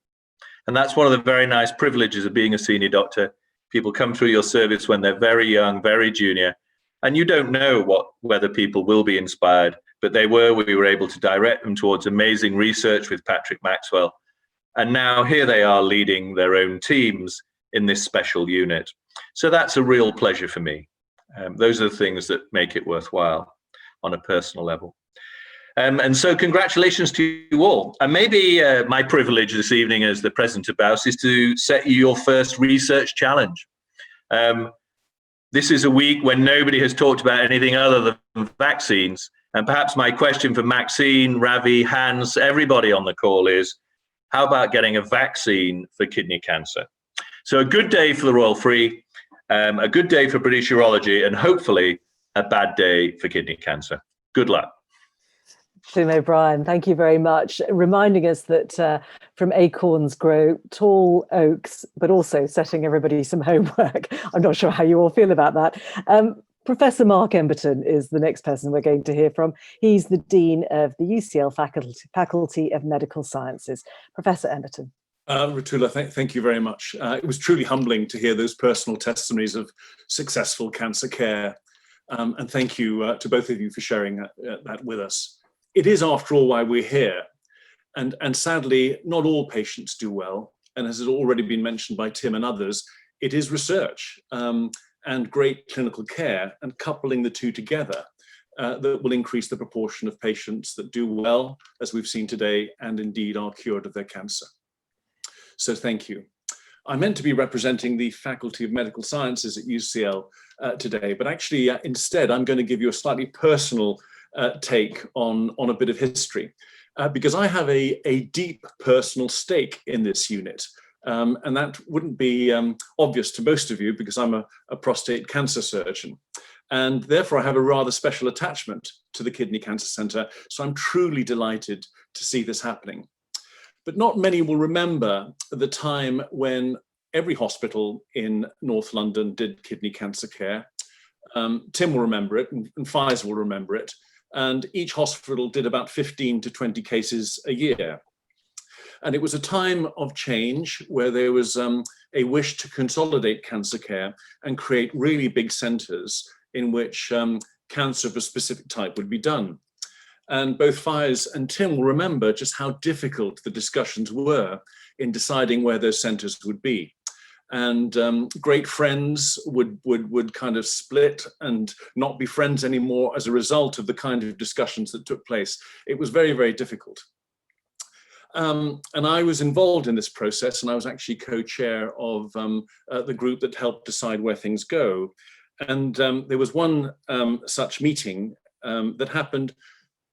And that's one of the very nice privileges of being a senior doctor. People come through your service when they're very young, very junior, and you don't know whether people will be inspired, but they were. We were able to direct them towards amazing research with Patrick Maxwell. And now here they are leading their own teams in this special unit. So that's a real pleasure for me. Those are the things that make it worthwhile on a personal level. And so congratulations to you all. And maybe my privilege this evening as the president of BAUS is to set you your first research challenge. This is a week when nobody has talked about anything other than vaccines. And perhaps my question for Maxine, Ravi, Hans, everybody on the call is, how about getting a vaccine for kidney cancer? So a good day for the Royal Free, a good day for British urology, and hopefully a bad day for kidney cancer. Good luck. Tim O'Brien, thank you very much. Reminding us that from acorns grow tall oaks, but also setting everybody some homework. I'm not sure how you all feel about that. Professor Mark Emberton is the next person we're going to hear from. He's the Dean of the UCL Faculty of Medical Sciences. Professor Emberton. Ritula, thank you very much. It was truly humbling to hear those personal testimonies of successful cancer care. And thank you to both of you for sharing that with us. It is, after all, why we're here. And sadly, not all patients do well. And as has already been mentioned by Tim and others, it is research and great clinical care and coupling the two together that will increase the proportion of patients that do well, as we've seen today, and indeed are cured of their cancer. So thank you. I'm meant to be representing the Faculty of Medical Sciences at UCL today, but actually instead I'm going to give you a slightly personal take on a bit of history, because I have a deep personal stake in this unit. And that wouldn't be obvious to most of you because I'm a prostate cancer surgeon. And therefore I have a rather special attachment to the Kidney Cancer Centre. So I'm truly delighted to see this happening. But not many will remember the time when every hospital in North London did kidney cancer care. Tim will remember it and Pfizer will remember it. And each hospital did about 15 to 20 cases a year. And it was a time of change where there was a wish to consolidate cancer care and create really big centres in which cancer of a specific type would be done. And both Fires and Tim will remember just how difficult the discussions were in deciding where those centres would be. And great friends would kind of split and not be friends anymore as a result of the kind of discussions that took place. It was very, very difficult. And I was involved in this process, and I was actually co-chair of the group that helped decide where things go. And there was one such meeting that happened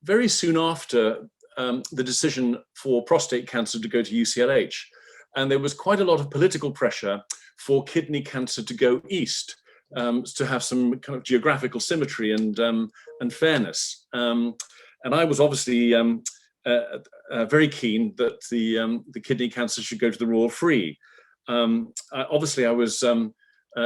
very soon after the decision for prostate cancer to go to UCLH. And there was quite a lot of political pressure for kidney cancer to go east, to have some kind of geographical symmetry and fairness. And I was obviously very keen that the kidney cancer should go to the Royal Free. Obviously, I was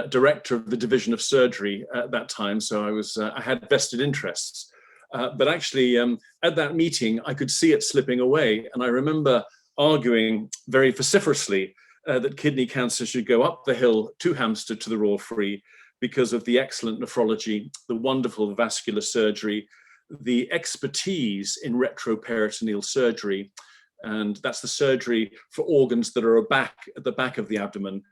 director of the division of surgery at that time, so I had vested interests. But actually, at that meeting, I could see it slipping away, and I remember arguing very vociferously that kidney cancer should go up the hill to Hampstead to the Royal Free because of the excellent nephrology, the wonderful vascular surgery, the expertise in retroperitoneal surgery, and that's the surgery for organs that are at the back of the abdomen,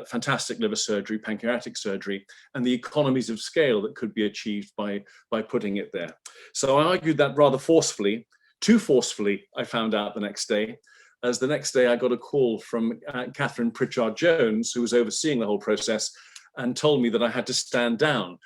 fantastic liver surgery, pancreatic surgery, and the economies of scale that could be achieved by putting it there. So I argued that rather forcefully, too forcefully, I found out the next day, as the next day I got a call from Catherine Pritchard-Jones, who was overseeing the whole process, and told me that I had to stand down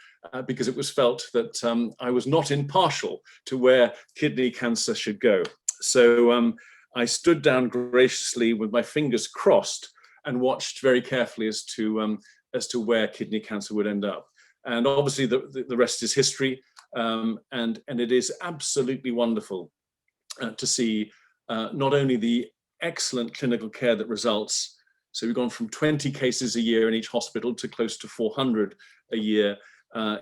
because it was felt that I was not impartial to where kidney cancer should go. So I stood down graciously with my fingers crossed and watched very carefully as to where kidney cancer would end up. And obviously the rest is history, and it is absolutely wonderful to see not only the excellent clinical care that results. So we've gone from 20 cases a year in each hospital to close to 400 a year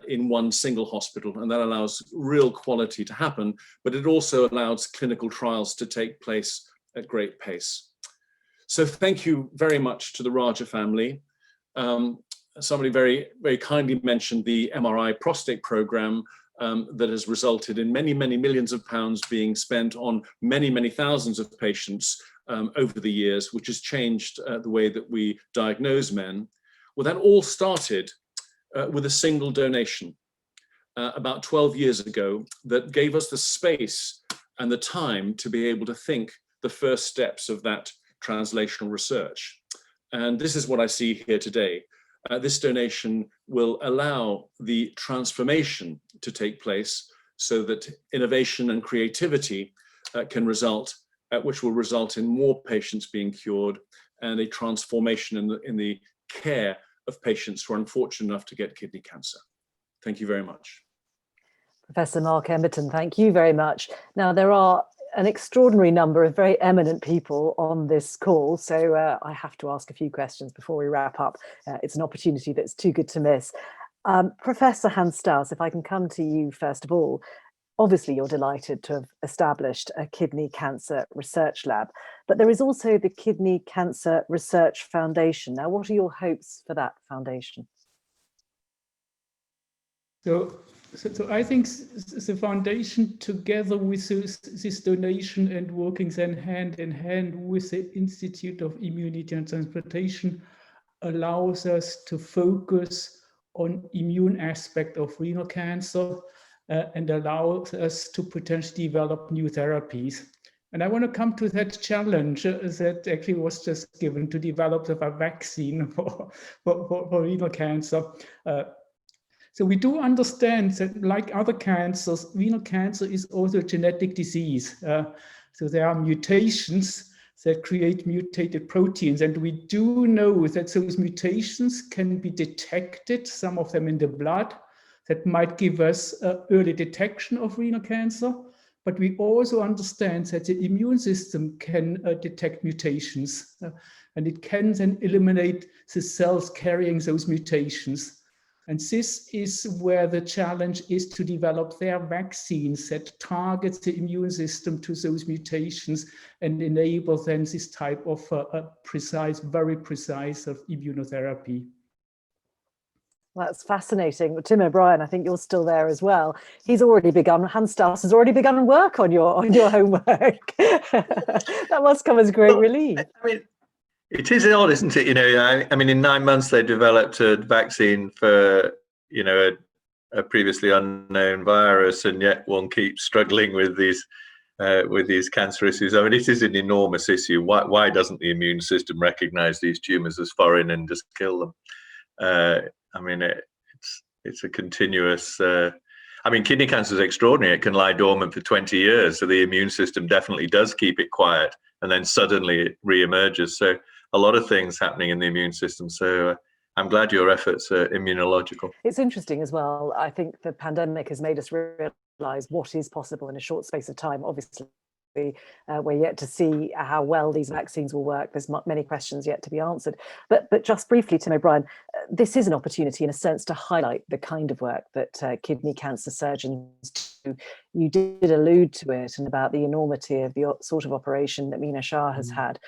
in one single hospital, and that allows real quality to happen, but it also allows clinical trials to take place at great pace. So thank you very much to the Raja family. Somebody very, very kindly mentioned the MRI prostate program that has resulted in many, many millions of pounds being spent on many, many thousands of patients over the years, which has changed the way that we diagnose men. Well, that all started with a single donation about 12 years ago that gave us the space and the time to be able to think the first steps of that translational research. And this is what I see here today. This donation will allow the transformation to take place so that innovation and creativity can result, which will result in more patients being cured and a transformation in the care of patients who are unfortunate enough to get kidney cancer. Thank you very much. Professor Mark Emberton, thank you very much. Now, there are an extraordinary number of very eminent people on this call, so I have to ask a few questions before we wrap up. It's an opportunity that's too good to miss. Professor Hans Stauss, if I can come to you first of all, obviously you're delighted to have established a kidney cancer research lab, but there is also the Kidney Cancer Research Foundation. Now, what are your hopes for that foundation? So I think the foundation, together with this donation and working then hand in hand with the Institute of Immunity and Transplantation, allows us to focus on immune aspect of renal cancer and allows us to potentially develop new therapies. And I want to come to that challenge that actually was just given to develop a vaccine for renal cancer. So we do understand that, like other cancers, renal cancer is also a genetic disease. So there are mutations that create mutated proteins. And we do know that those mutations can be detected, some of them in the blood, that might give us early detection of renal cancer. But we also understand that the immune system can detect mutations, and it can then eliminate the cells carrying those mutations. And this is where the challenge is to develop their vaccines that target the immune system to those mutations and enable then this type of precise, very precise of immunotherapy. That's fascinating. Tim O'Brien, I think you're still there as well. He's already begun, Hans Stauss has already begun work on your homework. That must come as a great relief. I mean, it is odd, isn't it? You know, I mean, in 9 months, they developed a vaccine for, you know, a previously unknown virus, and yet one keeps struggling with these cancer issues. I mean, it is an enormous issue. Why doesn't the immune system recognize these tumors as foreign and just kill them? I mean, it's a continuous. I mean, kidney cancer is extraordinary. It can lie dormant for 20 years, so the immune system definitely does keep it quiet, and then suddenly it re-emerges. So a lot of things happening in the immune system. So I'm glad your efforts are immunological. It's interesting as well. I think the pandemic has made us realize what is possible in a short space of time. Obviously, we're yet to see how well these vaccines will work. There's many questions yet to be answered. But just briefly, Tim O'Brien, this is an opportunity in a sense to highlight the kind of work that kidney cancer surgeons do. You did allude to it and about the enormity of the sort of operation that Meena Shah has had.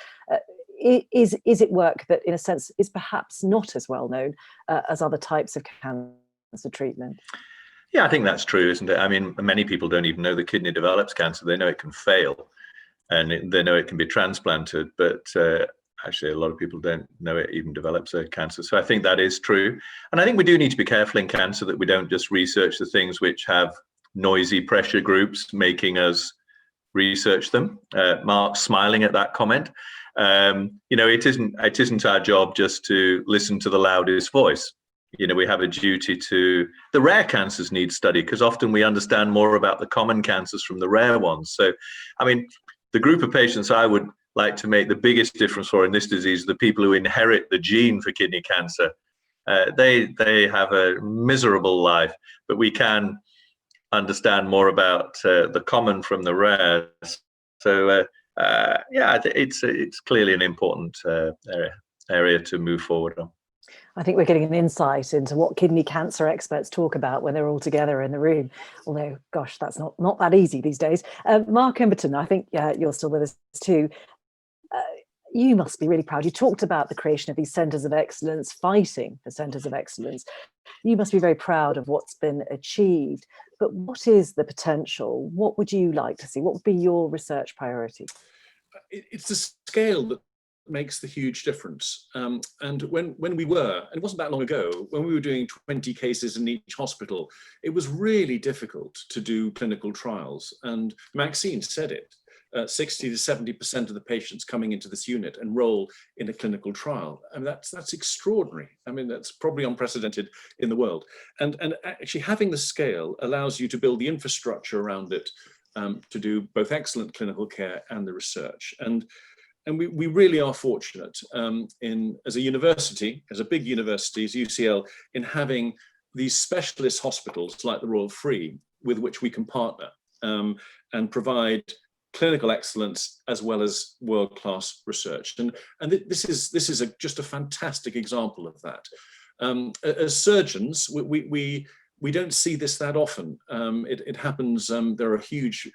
Is it work that, in a sense, is perhaps not as well known as other types of cancer treatment? Yeah, I think that's true, isn't it? I mean, many people don't even know the kidney develops cancer. They know it can fail, and they know it can be transplanted, but actually a lot of people don't know it even develops a cancer. So I think that is true. And I think we do need to be careful in cancer that we don't just research the things which have noisy pressure groups making us research them. Mark's smiling at that comment. You know, it isn't our job just to listen to the loudest voice. You know, we have a duty to, the rare cancers need study because often we understand more about the common cancers from the rare ones. So, I mean, the group of patients I would like to make the biggest difference for in this disease, the people who inherit the gene for kidney cancer, they have a miserable life, but we can understand more about the common from the rare. So, yeah, it's clearly an important area to move forward on. I think we're getting an insight into what kidney cancer experts talk about when they're all together in the room. Although, gosh, that's not that easy these days. Mark Emberton, I think you're still with us too. You must be really proud. You talked about the creation of these centres of excellence, fighting for centres of excellence. You must be very proud of what's been achieved. But what is the potential? What would you like to see? What would be your research priority? it's the scale that makes the huge difference. And when we were, and it wasn't that long ago, when we were doing 20 cases in each hospital, it was really difficult to do clinical trials. And Maxine said it, 60 to 70% of the patients coming into this unit enroll in a clinical trial. And that's extraordinary. I mean, that's probably unprecedented in the world. And actually having the scale allows you to build the infrastructure around it to do both excellent clinical care and the research. And we really are fortunate as a university, as a big university, as UCL, in having these specialist hospitals like the Royal Free with which we can partner and provide clinical excellence as well as world-class research. And this is just a fantastic example of that. As surgeons, we don't see this that often. It happens, there are huge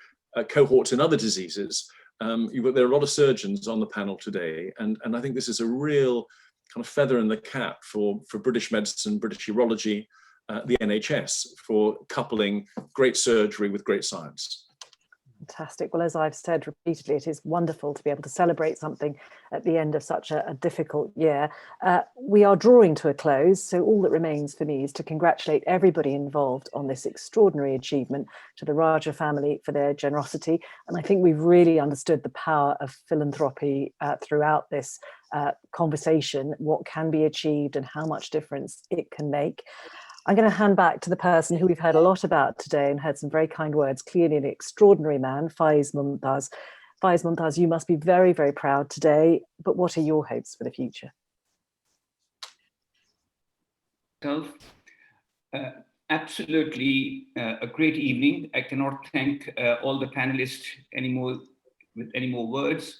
cohorts in other diseases. There are a lot of surgeons on the panel today, and I think this is a real kind of feather in the cap for British medicine, British urology, the NHS, for coupling great surgery with great science. Fantastic. Well, as I've said repeatedly, it is wonderful to be able to celebrate something at the end of such a difficult year. We are drawing to a close, so all that remains for me is to congratulate everybody involved on this extraordinary achievement, to the Raja family for their generosity. And I think we've really understood the power of philanthropy throughout this conversation, what can be achieved and how much difference it can make. I'm going to hand back to the person who we've heard a lot about today and heard some very kind words, clearly an extraordinary man, Faiz Mumtaz. Faiz Mumtaz, you must be very, very proud today, but what are your hopes for the future? Absolutely a great evening. I cannot thank all the panelists anymore with any more words,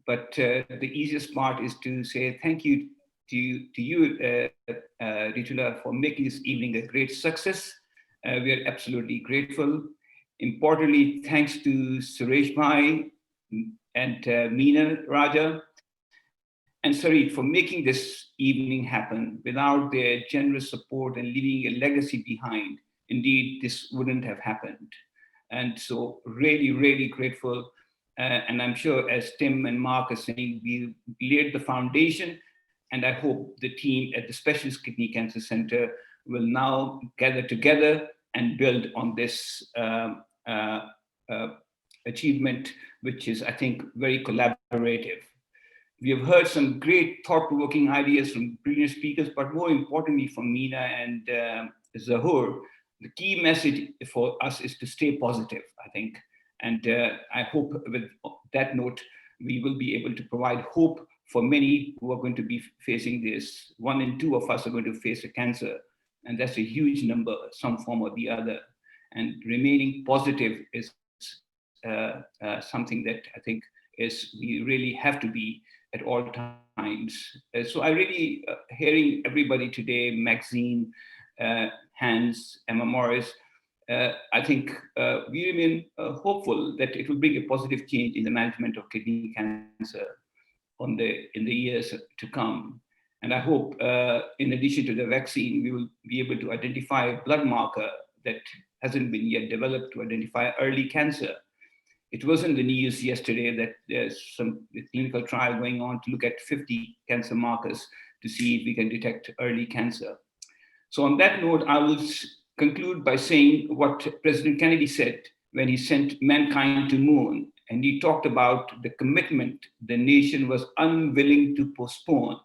but the easiest part is to say thank you to you, Ritula, for making this evening a great success. We are absolutely grateful. Importantly, thanks to Suresh Bhai and Meena Raja and Sarit for making this evening happen. Without their generous support and leaving a legacy behind, indeed, this wouldn't have happened. And so really, really grateful. And I'm sure, as Tim and Mark are saying, we laid the foundation. And I hope the team at the Specialist Kidney Cancer Center will now gather together and build on this achievement, which is, I think, very collaborative. We have heard some great thought-provoking ideas from brilliant speakers, but more importantly from Meena and Zahur, the key message for us is to stay positive, I think. And I hope with that note, we will be able to provide hope for many who are going to be facing this. 1 in 2 of us are going to face a cancer, and that's a huge number, some form or the other. And remaining positive is something that I think we really have to be at all times. So I really, hearing everybody today, Maxine, Hans, Emma Morris, I think we remain hopeful that it will bring a positive change in the management of kidney cancer in the years to come. And I hope, in addition to the vaccine, we will be able to identify a blood marker that hasn't been yet developed to identify early cancer. It was in the news yesterday that there's some clinical trial going on to look at 50 cancer markers to see if we can detect early cancer. So on that note, I will conclude by saying what President Kennedy said when he sent mankind to moon. And he talked about the commitment the nation was unwilling to postpone.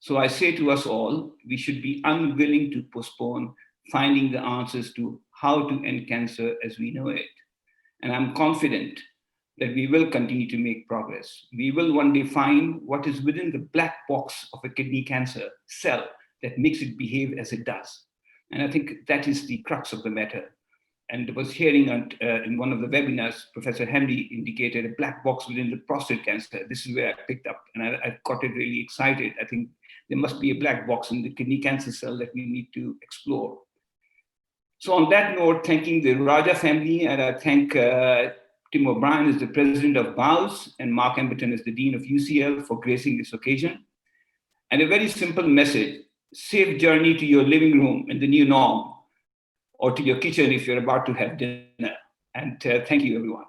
So I say to us all, we should be unwilling to postpone finding the answers to how to end cancer as we know it. And I'm confident that we will continue to make progress. We will one day find what is within the black box of a kidney cancer cell that makes it behave as it does. And I think that is the crux of the matter. And I was hearing in one of the webinars, Professor Hamdi indicated a black box within the prostate cancer. This is where I picked up, and I got it really excited. I think there must be a black box in the kidney cancer cell that we need to explore. So on that note, thanking the Raja family, and I thank Tim O'Brien as the president of BOWS and Mark Emberton as the dean of UCL for gracing this occasion. And a very simple message: safe journey to your living room in the new norm, or to your kitchen if you're about to have dinner. And thank you, everyone.